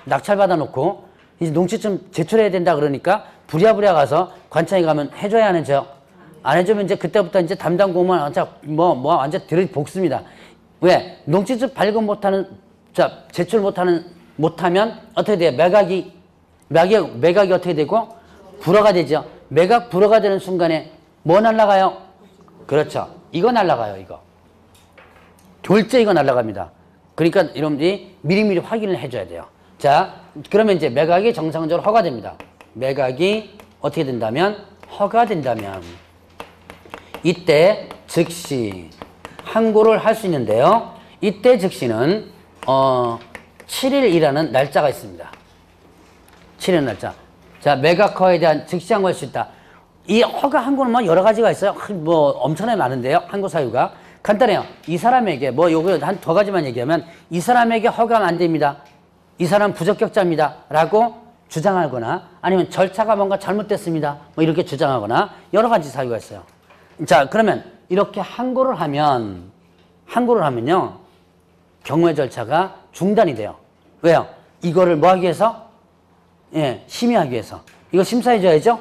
낙찰받아 놓고 이제 농지증 제출해야 된다 그러니까 부랴부랴 가서 관청에 가면 해줘야 하는죠. 안 해주면 이제 그때부터 이제 담당 공무원 완전 들이볶습니다. 왜? 농지증 발급 못하는, 자, 제출 못하면 어떻게 돼요? 매각이 어떻게 되고? 불허가 되죠. 매각 불허가 되는 순간에 뭐 날라가요? 그렇죠. 이거 날라가요, 이거. 둘째 이거 날라갑니다. 그러니까 여러분들이 미리미리 확인을 해줘야 돼요. 자, 그러면 이제 매각이 정상적으로 허가됩니다. 매각이 어떻게 된다면? 허가된다면 이때 즉시 항고를 할 수 있는데요. 이때 즉시는 7일이라는 날짜가 있습니다. 7일 날짜. 자, 매각 허가에 대한 즉시 항고할 수 있다. 이 허가 항고는 뭐 여러 가지가 있어요. 뭐 엄청나게 많은데요. 항고 사유가 간단해요. 이 사람에게 뭐 요거 한 두 가지만 얘기하면 이 사람에게 허가가 안 됩니다. 이 사람 부적격자입니다. 라고 주장하거나 아니면 절차가 뭔가 잘못됐습니다. 뭐 이렇게 주장하거나 여러 가지 사유가 있어요. 자, 그러면 이렇게 항고를 하면요. 경매 절차가 중단이 돼요. 왜요? 이거를 뭐 하기 위해서? 예, 심의하기 위해서. 이거 심사해줘야죠?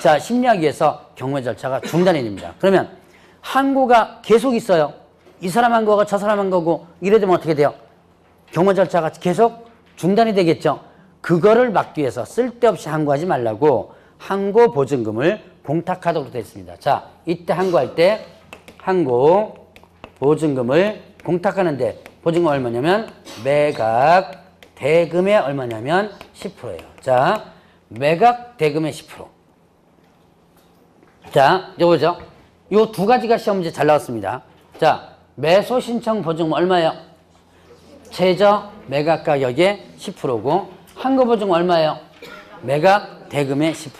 자, 심리하기 위해서 경매 절차가 중단이 됩니다. 그러면 항고가 계속 있어요. 이 사람 한 거고 저 사람 한 거고 이래 되면 어떻게 돼요? 경매 절차가 계속 중단이 되겠죠. 그거를 막기 위해서 쓸데없이 항고하지 말라고 항고 보증금을 공탁하도록 되어 있습니다. 자, 이때 항고할 때 항고 보증금을 공탁하는데 보증금 얼마냐면 매각 대금의 얼마냐면 10%예요. 자, 매각 대금의 10%. 자, 이거 보죠. 요 두 가지가 시험 문제 잘 나왔습니다. 자, 매수 신청 보증금 얼마예요? 최저 매각 가격의 10%고 항고 보증금 얼마예요? 매각 대금의 10%.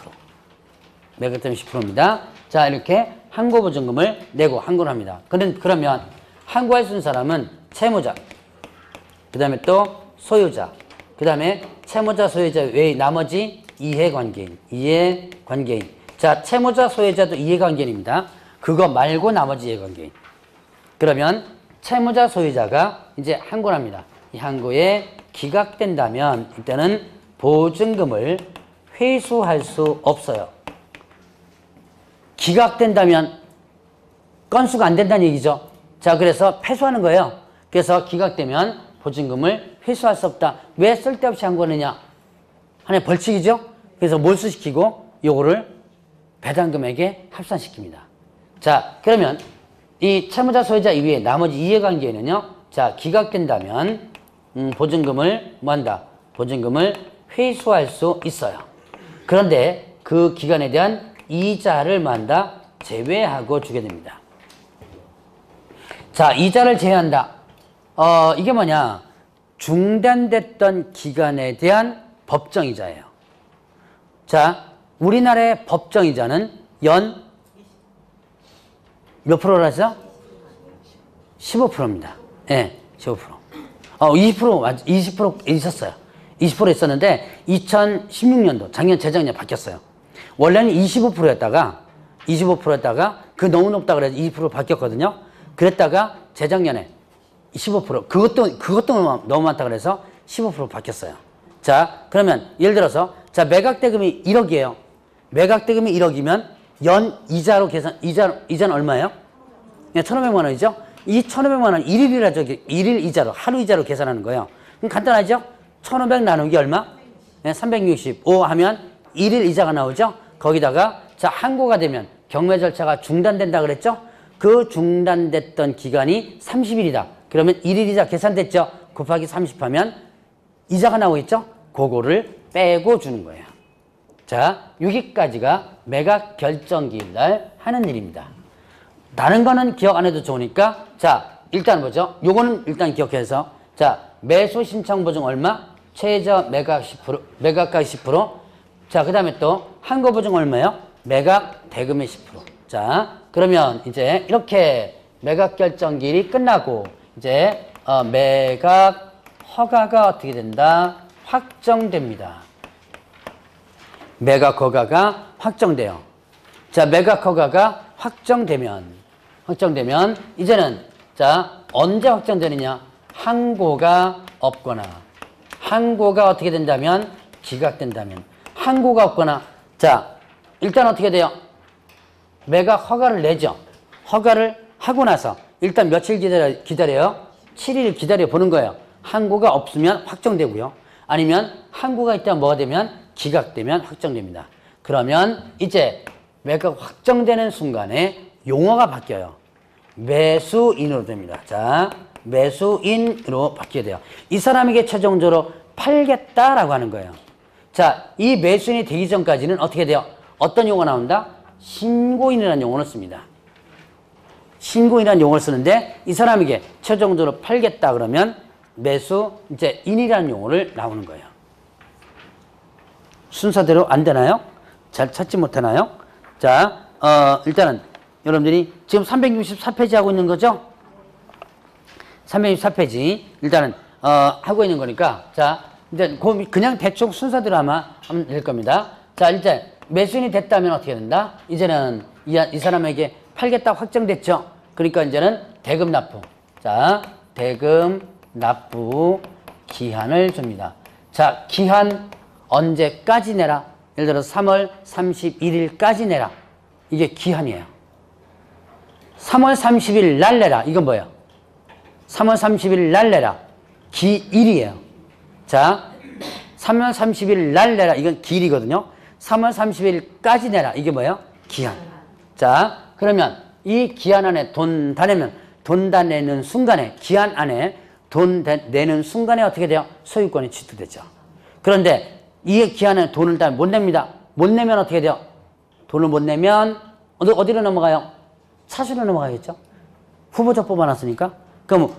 매각 대금 10%입니다. 자, 이렇게 항고 보증금을 내고 항고를 합니다. 그러면 항고할 수 있는 사람은 채무자, 그 다음에 또 소유자, 그 다음에 채무자, 소유자 외의 나머지 이해관계인. 자, 채무자, 소유자도 이해관계인입니다. 그거 말고 나머지 이해관계인. 그러면 채무자, 소유자가 이제 항고를 합니다. 이 항고에 기각된다면 이때는 보증금을 회수할 수 없어요. 기각된다면 건수가 안 된다는 얘기죠. 자, 그래서 패소하는 거예요. 그래서 기각되면 보증금을 회수할 수 없다. 왜 쓸데없이 항고하느냐? 하나의 벌칙이죠. 그래서 몰수시키고 요거를 배당금액에 합산시킵니다. 자, 그러면 이 채무자 소유자 이외에 나머지 이해관계는요. 자, 기각된다면 보증금을 뭐한다? 보증금을 회수할 수 있어요. 그런데 그 기간에 대한 이자를 뭐한다? 제외하고 주게 됩니다. 자, 이자를 제외한다. 이게 뭐냐? 중단됐던 기간에 대한 법정이자예요. 자, 우리나라의 법정이자는 연 몇 프로라 했어요? 15%입니다. 예, 네, 15%. 20% 있었어요. 20% 있었는데 2016년도 작년 재작년에 바뀌었어요. 원래는 25%였다가 그 너무 높다 그래서 20% 바뀌었거든요. 그랬다가 재작년에 15% 그것도 너무 많다 그래서 15% 바뀌었어요. 자, 그러면 예를 들어서 자, 매각 대금이 1억이에요. 매각 대금이 1억이면 연 이자로 이자는 얼마예요? 1,500만 원이죠? 이 1,500만 원 1일 이자로, 하루 이자로 계산하는 거예요. 그럼 간단하죠? 1,500 나누기 얼마? 365 하면 1일 이자가 나오죠? 거기다가 자, 항고가 되면 경매 절차가 중단된다 그랬죠? 그 중단됐던 기간이 30일이다. 그러면 1일 이자 계산됐죠? 곱하기 30 하면 이자가 나오겠죠? 그거를 빼고 주는 거예요. 자, 여기까지가 매각 결정기일 날 하는 일입니다. 다른 거는 기억 안 해도 좋으니까 자, 일단 뭐죠? 요거는 일단 기억해서 자, 매수 신청 보증 얼마? 최저 매각 10%, 매각가 10%. 자, 그 다음에 또 항고 보증 얼마예요? 매각 대금의 10%. 자, 그러면 이제 이렇게 매각 결정기일이 끝나고 이제 매각 허가가 어떻게 된다? 확정됩니다. 매각 허가가 확정돼요. 자, 매각 허가가 확정되면 이제는 자, 언제 확정되느냐? 항고가 없거나 항고가 어떻게 된다면 기각된다면 항고가 없거나 자, 일단 어떻게 돼요? 매각 허가를 내죠. 허가를 하고 나서 일단 며칠 기다려요? 7일 기다려 보는 거예요. 항고가 없으면 확정되고요. 아니면 항고가 있다면 뭐가 되면 기각되면 확정됩니다. 그러면 이제 매각 확정되는 순간에 용어가 바뀌어요. 매수인으로 됩니다. 자, 매수인으로 바뀌게 돼요. 이 사람에게 최종적으로 팔겠다라고 하는 거예요. 자, 이 매수인이 되기 전까지는 어떻게 돼요? 어떤 용어가 나온다? 신고인이라는 용어를 씁니다. 신고인이라는 용어를 쓰는데 이 사람에게 최종적으로 팔겠다 그러면 매수인이라는 용어를 나오는 거예요. 순서대로 안 되나요? 잘 찾지 못하나요? 자, 일단은 여러분들이 지금 364페이지 하고 있는 거죠? 364페이지 일단은 하고 있는 거니까 자, 이제 그냥 대충 순서대로 아마 하면 될 겁니다. 자, 일단 매수인이 됐다면 어떻게 된다? 이제는 이 사람에게 팔겠다 확정됐죠? 그러니까 이제는 대금 납부. 자, 대금 납부 기한을 줍니다. 자, 기한 언제까지 내라? 예를 들어서 3월 31일까지 내라. 이게 기한이에요. 3월 30일 날 내라. 이건 뭐예요? 3월 30일 날 내라. 기일이에요. 자, 3월 30일 날 내라. 이건 기일이거든요. 3월 30일까지 내라. 이게 뭐예요? 기한. 자, 그러면 이 기한 안에 돈 다 내면 돈 다 내는 순간에 기한 안에 돈 내는 순간에 어떻게 돼요? 소유권이 취득되죠. 그런데 이 기한에 돈을 다 못 냅니다. 못 내면 어떻게 돼요? 돈을 못 내면 어디로 넘어가요? 차순위로 넘어가겠죠. 후보자 뽑아놨으니까. 그럼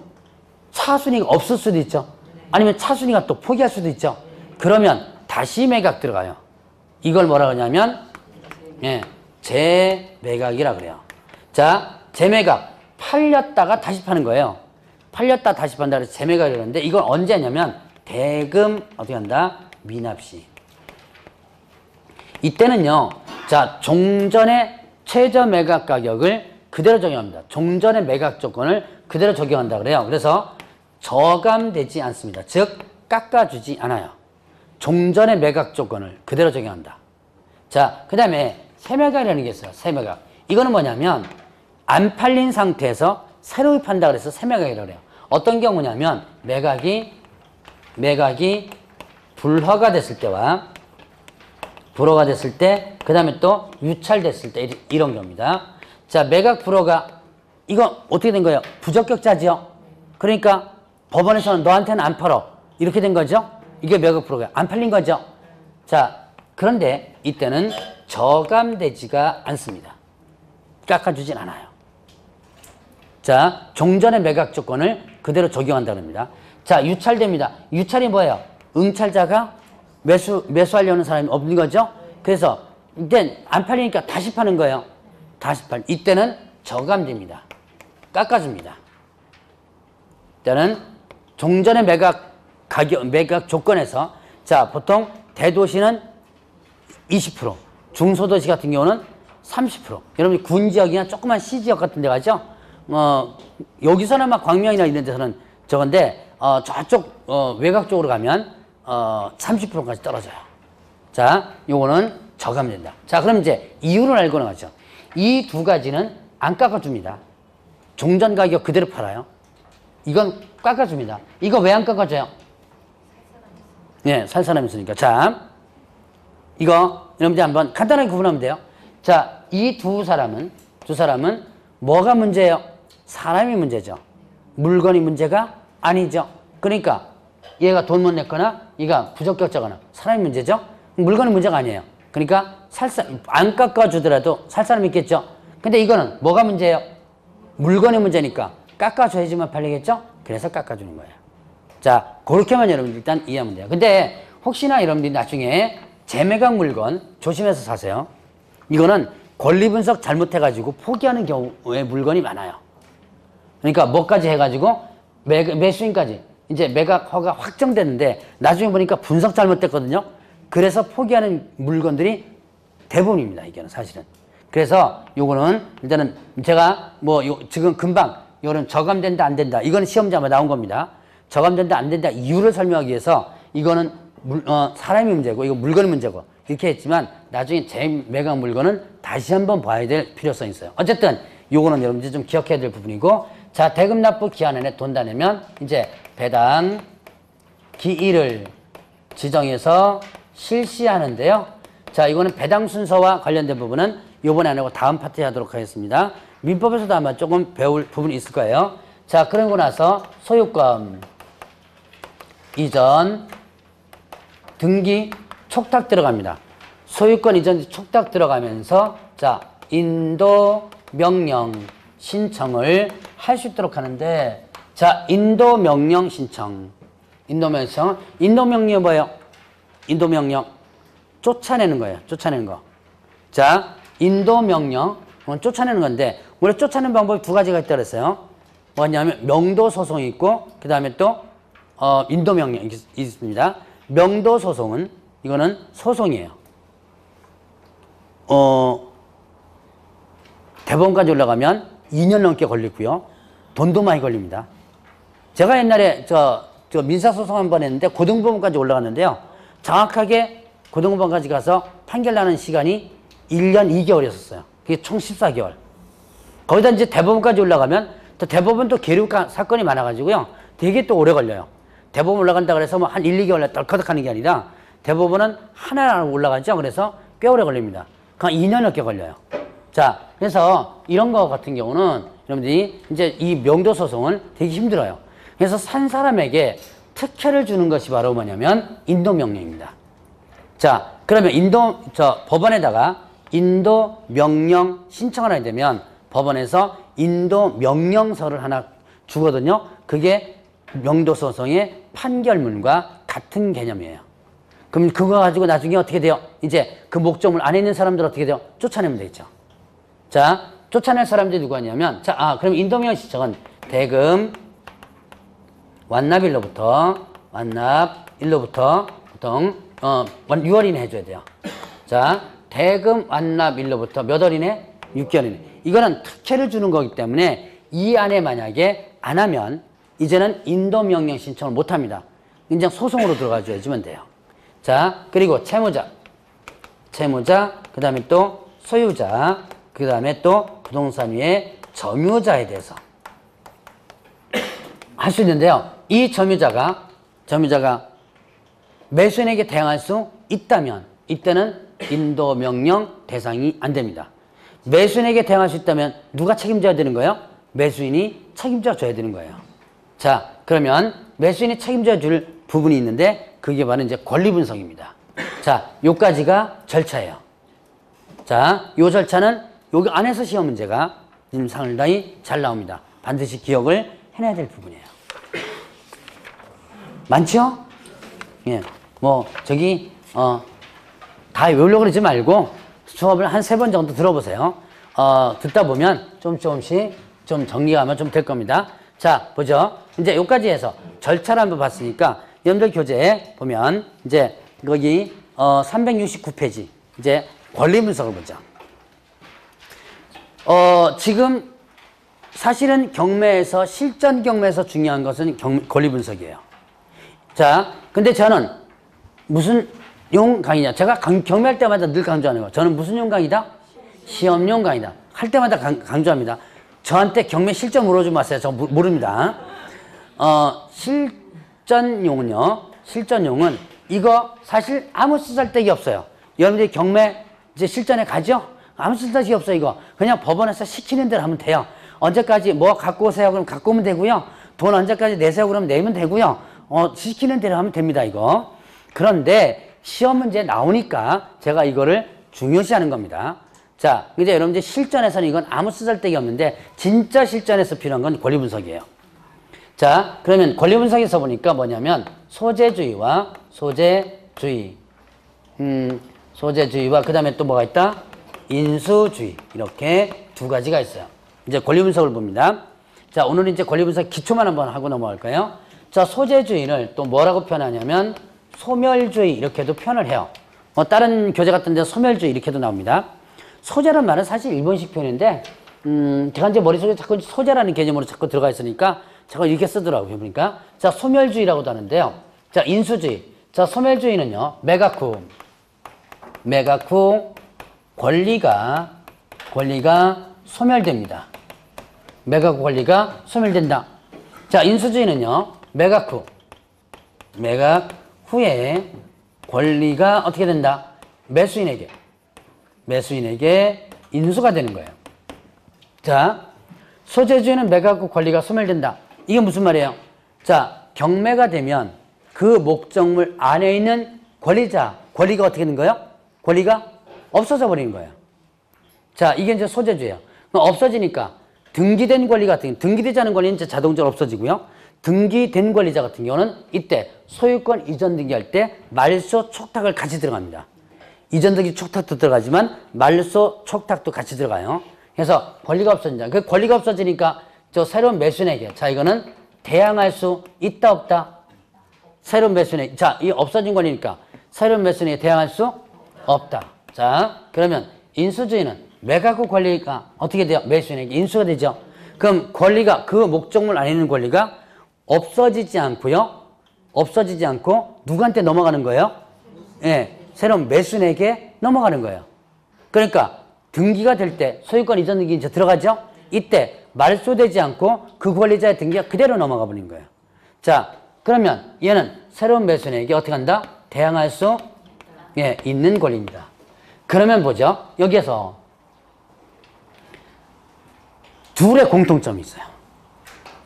차순위가 없을 수도 있죠. 아니면 차순위가 또 포기할 수도 있죠. 그러면 다시 매각 들어가요. 이걸 뭐라 그러냐면 재매각이라 그래요. 자, 재매각 팔렸다가 다시 파는 거예요. 팔렸다 다시 판다 그래서 재매각이라는데 이건 언제 하냐면 대금 어떻게 한다? 미납시. 이때는요. 자, 종전의 최저 매각 가격을 그대로 적용합니다. 종전의 매각 조건을 그대로 적용한다 그래요. 그래서 저감되지 않습니다. 즉 깎아주지 않아요. 종전의 매각 조건을 그대로 적용한다. 자, 그 다음에 새매각이라는 게 있어요. 새매각. 이거는 뭐냐면 안 팔린 상태에서 새로 판다 그래서 새매각이라고 그래요. 어떤 경우냐면 매각이 불허가 됐을 때와 불허가 됐을 때, 그 다음에 또 유찰됐을 때 이런 경우입니다. 자, 매각 불허가 이거 어떻게 된 거예요? 부적격자지요. 그러니까 법원에서는 너한테는 안 팔어 이렇게 된 거죠. 이게 매각 불허가 안 팔린 거죠. 자, 그런데 이때는 저감되지가 않습니다. 깎아주진 않아요. 자, 종전의 매각 조건을 그대로 적용한다고 합니다. 자, 유찰됩니다. 유찰이 뭐예요? 응찰자가 매수하려는 사람이 없는 거죠. 그래서 이때 안 팔리니까 다시 파는 거예요. 이때는 저감됩니다. 깎아줍니다. 이때는 종전의 매각 조건에서 자, 보통 대도시는 20%, 중소도시 같은 경우는 30%. 여러분이 군지역이나 조그만 시지역 같은 데 가죠? 여기서는 아마 광명이나 이런 데서는 저건데, 저쪽, 외곽 쪽으로 가면, 30%까지 떨어져요. 자, 요거는 저감된다. 자, 그럼 이제 이유를 알고 나가죠. 이 두 가지는 안 깎아줍니다. 종전 가격 그대로 팔아요. 이건 깎아줍니다. 이거 왜 안 깎아줘요? 네, 살 사람이 있으니까. 자, 이거 여러분들 한번 간단하게 구분하면 돼요. 자, 이 두 사람은 뭐가 문제예요? 사람이 문제죠. 물건이 문제가 아니죠. 그러니까 얘가 돈 못 냈거나 얘가 부적격자거나 사람이 문제죠. 물건이 문제가 아니에요. 그러니까 안 깎아주더라도 살 사람이 있겠죠. 근데 이거는 뭐가 문제예요? 물건이 문제니까 깎아줘야지만 팔리겠죠. 그래서 깎아주는 거예요. 자, 그렇게만 여러분들 일단 이해하면 돼요. 근데 혹시나 여러분들이 나중에 재매각 물건 조심해서 사세요. 이거는 권리 분석 잘못해가지고 포기하는 경우에 물건이 많아요. 그러니까 뭐까지 해가지고 매수인까지 이제 매각 허가 확정됐는데 나중에 보니까 분석 잘못됐거든요. 그래서 포기하는 물건들이 대부분입니다. 이게는 사실은. 그래서 요거는 일단은 제가 지금 금방 요런 저감된다 안 된다 이거는 시험자마다 나온 겁니다. 저감된다 안 된다 이유를 설명하기 위해서 이거는 사람이 문제고 이거 물건이 문제고 이렇게 했지만 나중에 재매각 물건은 다시 한번 봐야 될 필요성이 있어요. 어쨌든 요거는 여러분들이 좀 기억해야 될 부분이고, 자, 대금 납부 기한 안에 돈 다 내면 이제 배당 기일을 지정해서 실시하는데요. 자, 이거는 배당 순서와 관련된 부분은 요번에 안 하고 다음 파트에 하도록 하겠습니다. 민법에서도 아마 조금 배울 부분이 있을 거예요. 자, 그러고 나서 소유권 이전 등기 촉탁 들어갑니다. 소유권 이전 촉탁 들어가면서 자, 인도 명령 신청을 할 수 있도록 하는데 자, 인도 명령 신청. 인도 명령이 뭐예요? 인도 명령 쫓아내는 거예요. 쫓아내는 거. 자, 인도 명령 쫓아내는 건데 원래 쫓아내는 방법이 두 가지가 있다고 그랬어요. 뭐냐면 명도 소송이 있고 그다음에 또 인도 명령이 있습니다. 명도 소송은 이거는 소송이에요. 대법원까지 올라가면 2년 넘게 걸리고요. 돈도 많이 걸립니다. 제가 옛날에 저 민사소송 한 번 했는데 고등법원까지 올라갔는데요. 정확하게 고등법원까지 가서 판결 나는 시간이 1년 2개월이었어요. 그게 총 14개월. 거기다 이제 대법원까지 올라가면 또 대법원도 계류 사건이 많아가지고요. 되게 또 오래 걸려요. 대법원 올라간다 그래서 뭐 한 1, 2개월 떨커덕 하는 게 아니라 대법원은 하나 올라가죠. 그래서 꽤 오래 걸립니다. 그냥 2년 넘게 걸려요. 자, 그래서 이런 거 같은 경우는 여러분들이 이제 이 명도 소송은 되게 힘들어요. 그래서 산 사람에게 특혜를 주는 것이 바로 뭐냐면 인도 명령입니다. 자, 그러면 법원에다가 인도 명령 신청을 하게 되면 법원에서 인도 명령서를 하나 주거든요. 그게 명도 소송의 판결문과 같은 개념이에요. 그럼 그거 가지고 나중에 어떻게 돼요? 이제 그 목적물 안에 있는 사람들 어떻게 돼요? 쫓아내면 되겠죠. 자, 쫓아낼 사람들이 누가 있냐면 그럼 인도 명령 신청은 대금 완납일로부터 보통 6월 이내 해줘야 돼요. 자, 대금 완납일로부터 몇 월 이내? 6개월 이내. 이거는 특혜를 주는 거기 때문에 이 안에 만약에 안 하면 이제는 인도 명령 신청을 못 합니다. 그냥 소송으로 들어가 줘야지만 돼요. 자, 그리고 채무자, 그 다음에 또 소유자, 그 다음에 또 부동산 위의 점유자에 대해서 할 수 있는데요. 이 점유자가 매수인에게 대항할 수 있다면 이때는 인도 명령 대상이 안 됩니다. 매수인에게 대항할 수 있다면 누가 책임져야 되는 거예요? 매수인이 책임져 줘야 되는 거예요. 자, 그러면 매수인이 책임져 줄 부분이 있는데 그게 바로 이제 권리 분석입니다. 자, 요까지가 절차예요. 자, 요 절차는 여기 안에서 시험 문제가 지금 상당히 잘 나옵니다. 반드시 기억을 해놔야 될 부분이에요. 많죠? 예. 다 외우려고 그러지 말고 수업을 한 3번 정도 들어보세요. 듣다 보면 조금씩 좀 정리가 하면 좀 될 겁니다. 자, 보죠. 이제 여기까지 해서 절차를 한번 봤으니까 여러분들 교재에 보면 이제 거기 369페이지 이제 권리 분석을 보죠. 지금 사실은 경매에서 실전 경매에서 중요한 것은 권리 분석이에요. 자, 근데 저는 무슨 용 강의냐? 제가 경매할 때마다 늘 강조하는 거. 저는 무슨 용 강의다? 시험용 강의다. 할 때마다 강조합니다. 저한테 경매 실전 물어주지 마세요. 저 모릅니다. 실전용은 이거 사실 아무 쓰잘데기 없어요. 여러분들이 경매 이제 실전에 가죠? 아무 쓸데기 없어요, 이거. 그냥 법원에서 시키는 대로 하면 돼요. 언제까지 뭐 갖고 오세요? 그럼 갖고 오면 되고요. 돈 언제까지 내세요? 그러면 내면 되고요. 시키는 대로 하면 됩니다, 이거. 그런데 시험 문제 나오니까 제가 이거를 중요시하는 겁니다. 자, 이제 여러분들 실전에서는 이건 아무 쓰잘데기 없는데 진짜 실전에서 필요한 건 권리 분석이에요. 자, 그러면 권리 분석에서 보니까 뭐냐면 소재주의와 소재주의와 그 다음에 또 뭐가 있다? 인수주의. 이렇게 두 가지가 있어요. 이제 권리 분석을 봅니다. 자, 오늘은 이제 권리 분석 기초만 한번 하고 넘어갈까요? 자, 소재주의를 또 뭐라고 표현하냐면 소멸주의 이렇게도 표현을 해요. 다른 교재 같은 데 소멸주의 이렇게도 나옵니다. 소재란 말은 사실 일본식 표현인데 제가 이제 머릿속에 자꾸 소재라는 개념으로 자꾸 들어가 있으니까 자꾸 이렇게 쓰더라고요. 보니까. 자, 소멸주의라고도 하는데요. 자, 인수주의. 자, 소멸주의는요. 매각 후 권리가 소멸됩니다. 매각 후 권리가 소멸된다. 자, 인수주의는요. 매각 후에 권리가 어떻게 된다? 매수인에게 인수가 되는 거예요. 자, 소재주에는 매각하고 권리가 소멸된다. 이게 무슨 말이에요? 자, 경매가 되면 그 목적물 안에 있는 권리자, 권리가 어떻게 되는 거예요? 권리가 없어져 버리는 거예요. 자, 이게 이제 소재주예요. 없어지니까 등기된 권리 같은 경우, 등기되지 않은 권리는 이제 자동적으로 없어지고요. 등기된 권리자 같은 경우는 이때 소유권 이전 등기할 때 말소 촉탁을 같이 들어갑니다. 이전 등기 촉탁도 들어가지만 말소 촉탁도 같이 들어가요. 그래서 권리가 없어진다. 그 권리가 없어지니까 저 새로운 매수인에게, 자, 이거는 대항할 수 있다 없다? 새로운 매수인에게, 자, 이 없어진 권리니까 새로운 매수인에게 대항할 수 없다. 자, 그러면 인수주의는 매각 후 권리가 어떻게 돼요? 매수인에게 인수가 되죠. 그럼 권리가, 그 목적물 안에 있는 권리가 없어지지 않고요. 없어지지 않고 누구한테 넘어가는 거예요? 예, 새로운 매수인에게 넘어가는 거예요. 그러니까 등기가 될 때 소유권 이전 등기 이제 들어가죠? 이때 말소되지 않고 그 권리자의 등기가 그대로 넘어가 버린 거예요. 자, 그러면 얘는 새로운 매수인에게 어떻게 한다? 대항할 수 있는 권리입니다. 그러면 보죠. 여기에서 둘의 공통점이 있어요.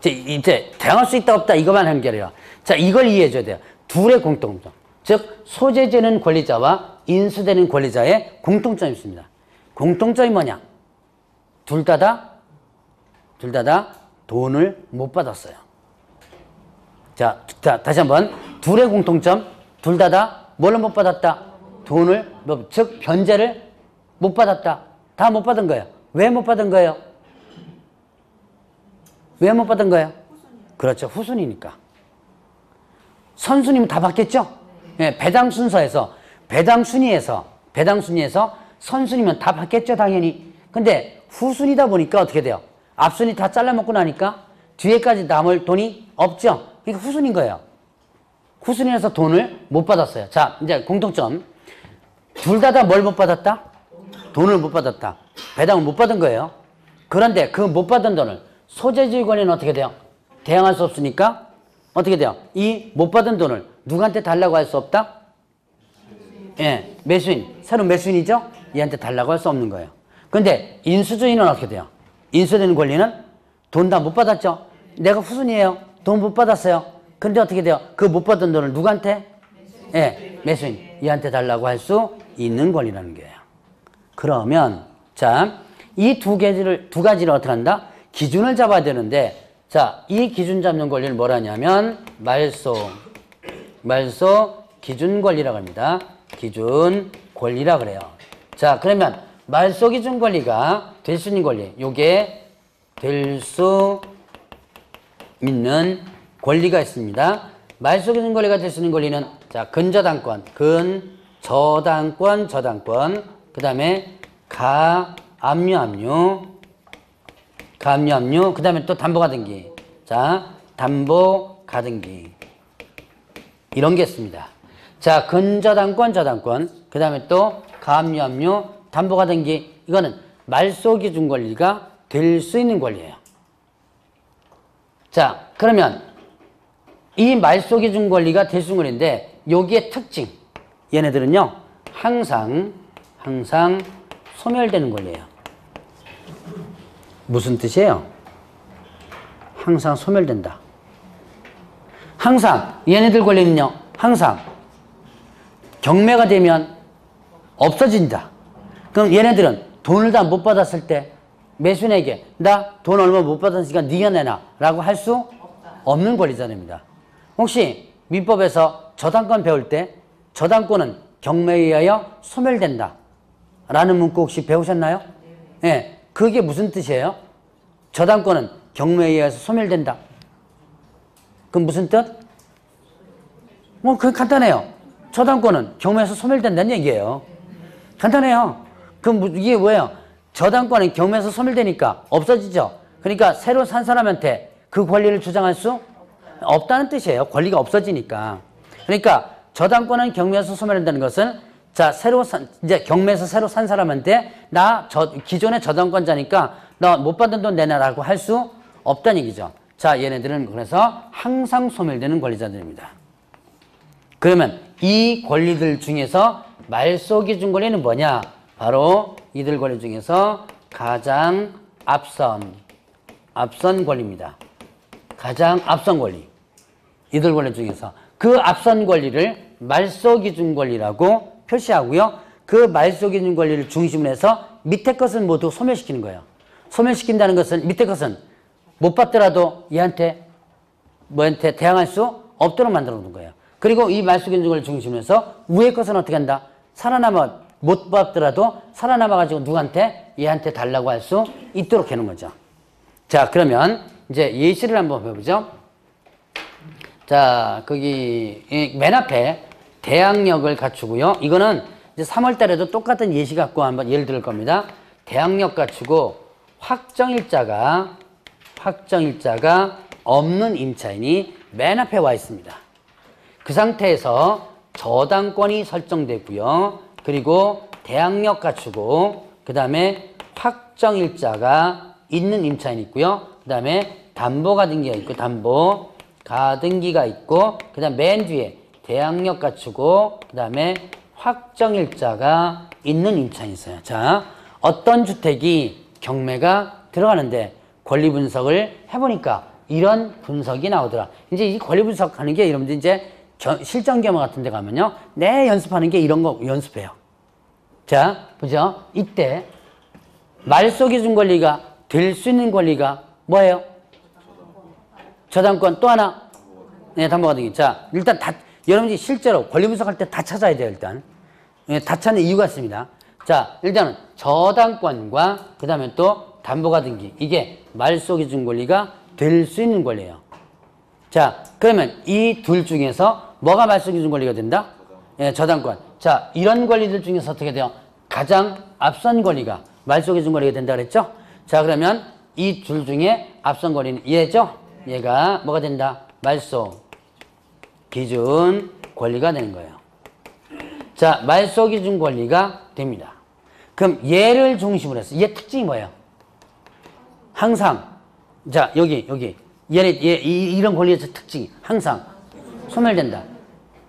이제 대항할 수 있다 없다 이것만 하는 게 아니라, 자, 이걸 이해해 줘야 돼요. 둘의 공통점. 즉 소재되는 권리자와 인수되는 권리자의 공통점이 있습니다. 공통점이 뭐냐? 둘 다 돈을 못 받았어요. 자, 다시 한번. 둘의 공통점. 둘 다 뭐를 못 받았다? 돈을, 즉 변제를 못 받았다. 다 못 받은 거예요. 왜 못 받은 거예요? 왜 못 받은 거예요? 그렇죠. 후순위니까. 선순위면 다 받겠죠? 예, 배당 순서에서, 배당 순위에서 선순위면 다 받겠죠, 당연히. 근데 후순위다 보니까 어떻게 돼요? 앞순위 다 잘라먹고 나니까 뒤에까지 남을 돈이 없죠? 그러니까 후순위인 거예요. 후순위에서 돈을 못 받았어요. 자, 이제 공통점. 둘 다 뭘 못 받았다? 돈을 못 받았다. 배당을 못 받은 거예요. 그런데 그 못 받은 돈을 소재주의 권리는 어떻게 돼요? 대항할 수 없으니까 어떻게 돼요? 이 못 받은 돈을 누구한테 달라고 할 수 없다? 예, 매수인. 새로운 매수인이죠? 얘한테 달라고 할 수 없는 거예요. 근데 인수주의는 어떻게 돼요? 인수되는 권리는 돈 다 못 받았죠? 내가 후순위예요. 돈 못 받았어요. 근데 어떻게 돼요? 그 못 받은 돈을 누구한테? 예, 매수인. 얘한테 달라고 할 수 있는 권리라는 거예요. 그러면 자, 이 두 가지를 어떻게 한다? 기준을 잡아야 되는데, 자, 이 기준 잡는 권리를 뭐라 하냐면 말소 기준 권리라고 합니다. 기준 권리라 그래요. 자, 그러면 말소 기준 권리가 될 수 있는 권리, 요게 될 수 있는 권리가 있습니다. 말소 기준 권리가 될 수 있는 권리는, 자, 근저당권, 저당권, 그 다음에 가압류, 그 다음에 또 담보가등기. 자, 담보가등기. 이런 게 있습니다. 자, 근저당권, 저당권, 그 다음에 또 가압류, 담보가등기. 이거는 말소기준 권리가 될 수 있는 권리예요. 자, 그러면 이 말소기준 권리가 될 수 있는 권리인데, 여기에 특징. 얘네들은요, 항상 소멸되는 권리예요. 무슨 뜻이에요? 항상 소멸된다. 항상 얘네들 권리는요, 항상 경매가 되면 없어진다. 그럼 얘네들은 돈을 다 못 받았을 때 매수인에게 나 돈 얼마 못 받았으니까 네가 내놔 라고 할 수 없는 권리자입니다. 혹시 민법에서 저당권 배울 때 저당권은 경매에 의하여 소멸된다 라는 문구 혹시 배우셨나요? 네. 그게 무슨 뜻이에요? 저당권은 경매에 의해서 소멸된다. 그럼 무슨 뜻? 그게 간단해요. 저당권은 경매에서 소멸된다는 얘기예요. 간단해요. 그럼 이게 뭐예요? 저당권은 경매에서 소멸되니까 없어지죠. 그러니까 새로 산 사람한테 그 권리를 주장할 수 없다는 뜻이에요. 권리가 없어지니까. 그러니까 저당권은 경매에서 소멸된다는 것은, 자, 이제 경매에서 새로 산 사람한테 기존의 저당권자니까 너 못 받은 돈 내놔라고 할 수 없다는 얘기죠. 자, 얘네들은 그래서 항상 소멸되는 권리자들입니다. 그러면 이 권리들 중에서 말소기준 권리는 뭐냐? 바로 이들 권리 중에서 가장 앞선 앞선 권리입니다. 가장 앞선 권리. 이들 권리 중에서 그 앞선 권리를 말소기준 권리라고 표시하고요. 그 말소기준 권리를 중심으로 해서 밑에 것은 모두 소멸시키는 거예요. 소멸시킨다는 것은 밑에 것은 못 받더라도 얘한테 뭐한테 대항할 수 없도록 만들어 놓은 거예요. 그리고 이 말소기준 권리를 중심으로 해서 위에 것은 어떻게 한다? 살아남아 못 받더라도 살아남아 가지고 누구한테 얘한테 달라고 할 수 있도록 해놓은 거죠. 자, 그러면 이제 예시를 한번 해보죠. 자, 거기 맨 앞에 대항력을 갖추고요. 이거는 이제 3월 달에도 똑같은 예시 갖고 한번 예를 들을 겁니다. 대항력 갖추고 확정일자가 없는 임차인이 맨 앞에 와 있습니다. 그 상태에서 저당권이 설정되고요. 그리고 대항력 갖추고 그 다음에 확정일자가 있는 임차인이 있고요. 그 다음에 담보가등기가 있고 담보가등기가 있고 그 다음 맨 뒤에 대항력 갖추고 그 다음에 확정일자가 있는 임차인이 있어요. 자, 어떤 주택이 경매가 들어가는데 권리 분석을 해보니까 이런 분석이 나오더라. 이제 이 권리 분석하는 게 여러분들 이제 실전 경험 같은 데 가면요. 내 연습하는 게 이런 거 연습해요. 자, 보죠. 이때 말소기준 권리가 될 수 있는 권리가 뭐예요? 저당권 또 하나. 네, 담보가등기. 자, 일단 여러분들이 실제로 권리 분석할 때 다 찾아야 돼요, 일단. 네, 다 찾는 이유가 있습니다. 자, 일단은 저당권과 그 다음에 또 담보가등기. 이게 말소기준 권리가 될 수 있는 권리예요. 자, 그러면 이 둘 중에서 뭐가 말소기준 권리가 된다? 예, 저당권. 자, 이런 권리들 중에서 어떻게 돼요? 가장 앞선 권리가 말소기준 권리가 된다 그랬죠? 자, 그러면 이 둘 중에 앞선 권리는 얘죠? 얘가 뭐가 된다? 말소기준 권리가 되는 거예요. 자, 말소기준 권리가 됩니다. 그럼 얘를 중심으로 해서 얘 특징이 뭐예요? 항상 자, 여기 이런 권리의 특징이 항상 소멸된다.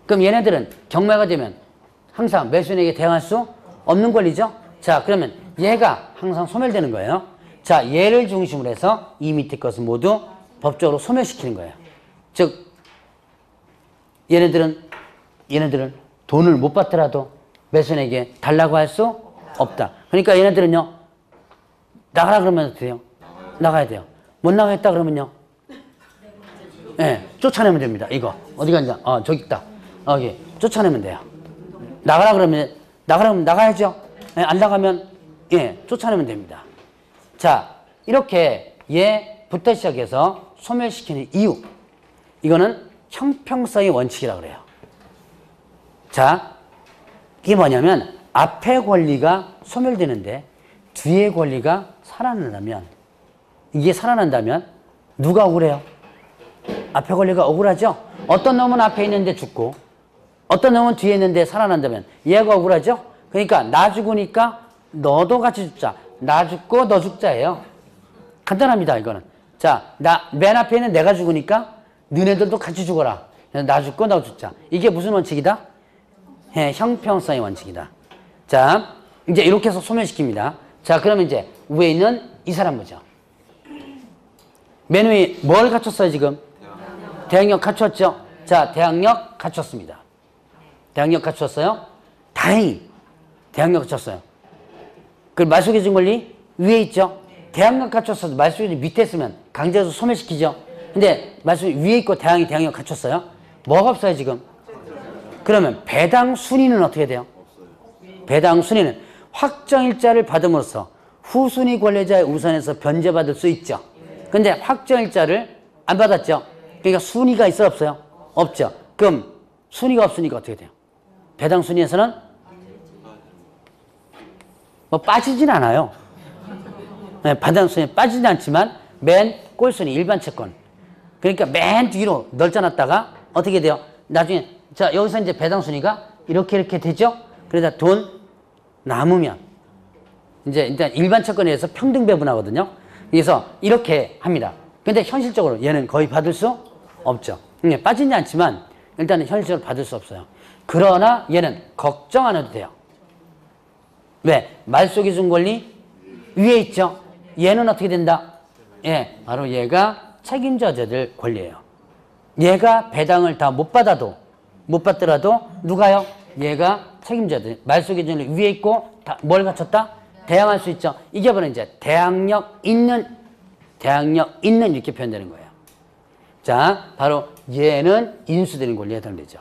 그럼 얘네들은 경매가 되면 항상 매수인에게 대항할 수 없는 권리죠? 자, 그러면 얘가 항상 소멸되는 거예요. 자, 얘를 중심으로 해서 이 밑에 것은 모두 법적으로 소멸시키는 거예요. 즉, 얘네들은 돈을 못 받더라도 매수인에게 달라고 할 수 없다. 그러니까 얘네들은요, 나가라 그러면 어떻게 돼요? 나가야 돼요. 못 나가겠다 그러면요, 예, 쫓아내면 됩니다. 이거 어디 갔냐? 저기 있다. 여기 쫓아내면 돼요. 나가라 그러면 나가야죠. 예, 안 나가면 예, 쫓아내면 됩니다. 자, 이렇게 얘부터 시작해서 소멸시키는 이유, 이거는 형평성의 원칙이라고 그래요. 자, 이게 뭐냐면 앞의 권리가 소멸되는데 뒤의 권리가 살아난다면, 이게 살아난다면 누가 억울해요? 앞에 권리가 억울하죠? 어떤 놈은 앞에 있는데 죽고 어떤 놈은 뒤에 있는데 살아난다면 얘가 억울하죠? 그러니까 나 죽으니까 너도 같이 죽자. 나 죽고 너 죽자예요. 간단합니다, 이거는. 자, 맨 앞에 있는 내가 죽으니까 너네들도 같이 죽어라. 나 죽고 너 죽자. 이게 무슨 원칙이다? 예, 형평성의 원칙이다. 자, 이제 이렇게 해서 소멸시킵니다. 자, 그러면 이제 위에 있는 이 사람 보죠. 맨 위에 뭘 갖췄어요, 지금? 대항력 갖췄죠? 자, 대항력 갖췄습니다. 대항력 갖췄어요? 다행히 대항력 갖췄어요. 그 말소기준 권리 위에 있죠? 대항력 갖췄어도 말소기준 밑에 있으면 강제해서 소멸시키죠? 근데 말소기준 위에 있고 대항력 갖췄어요? 뭐가 없어요, 지금? 그러면 배당 순위는 어떻게 돼요? 배당 순위는 확정일자를 받음으로써 후순위 권리자의 우선에서 변제받을 수 있죠. 근데 확정일자를 안 받았죠. 그러니까 순위가 있어 없어요? 없죠. 그럼 순위가 없으니까 어떻게 돼요? 배당 순위에서는 뭐 빠지진 않아요. 네, 배당 순위에 빠지진 않지만 맨 꼴순위 일반 채권. 그러니까 맨 뒤로 널쳐놨다가 어떻게 돼요? 나중에 자, 여기서 이제 배당 순위가 이렇게 되죠? 그러다 돈 남으면 이제 일단 일반 채권에 의해서 평등 배분하거든요. 그래서 이렇게 합니다. 근데 현실적으로 얘는 거의 받을 수 없죠. 빠지지 않지만 일단은 현실적으로 받을 수 없어요. 그러나 얘는 걱정 안 해도 돼요. 왜? 말소기준 권리 위에 있죠. 얘는 어떻게 된다? 예, 바로 얘가 책임져야 될 권리예요. 얘가 배당을 다 못 받더라도 누가요? 얘가 책임져야 돼. 말소기준이 위에 있고 뭘 갖췄다? 대항할 수 있죠. 이게 바로 이제 대항력 있는 이렇게 표현되는 거예요. 자, 바로 얘는 인수되는 권리에 해당되죠.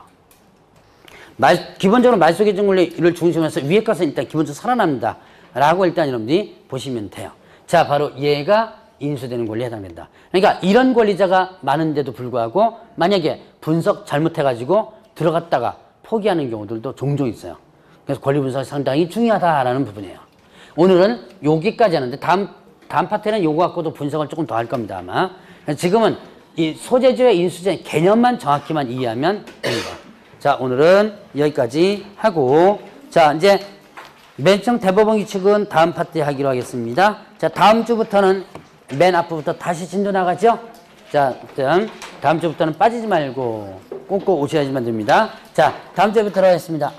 기본적으로 말소기준 권리를 중심으로 해서 위에 것은 일단 기본적으로 살아납니다. 라고 일단 여러분들이 보시면 돼요. 자, 바로 얘가 인수되는 권리에 해당된다. 그러니까 이런 권리자가 많은데도 불구하고 만약에 분석 잘못해가지고 들어갔다가 포기하는 경우들도 종종 있어요. 그래서 권리 분석이 상당히 중요하다라는 부분이에요. 오늘은 여기까지 하는데 다음 파트는 요거 갖고도 분석을 조금 더 할 겁니다, 아마. 지금은 이 소재지의 인수제 개념만 정확히만 이해하면 됩니다. 자, 오늘은 여기까지 하고, 자, 이제 맨청 대법원 규칙은 다음 파트에 하기로 하겠습니다. 자, 다음 주부터는 맨 앞부터 다시 진도 나가죠? 자, 다음 주부터는 빠지지 말고 꼭 오셔야지만 됩니다. 자, 다음 주부터 하겠습니다.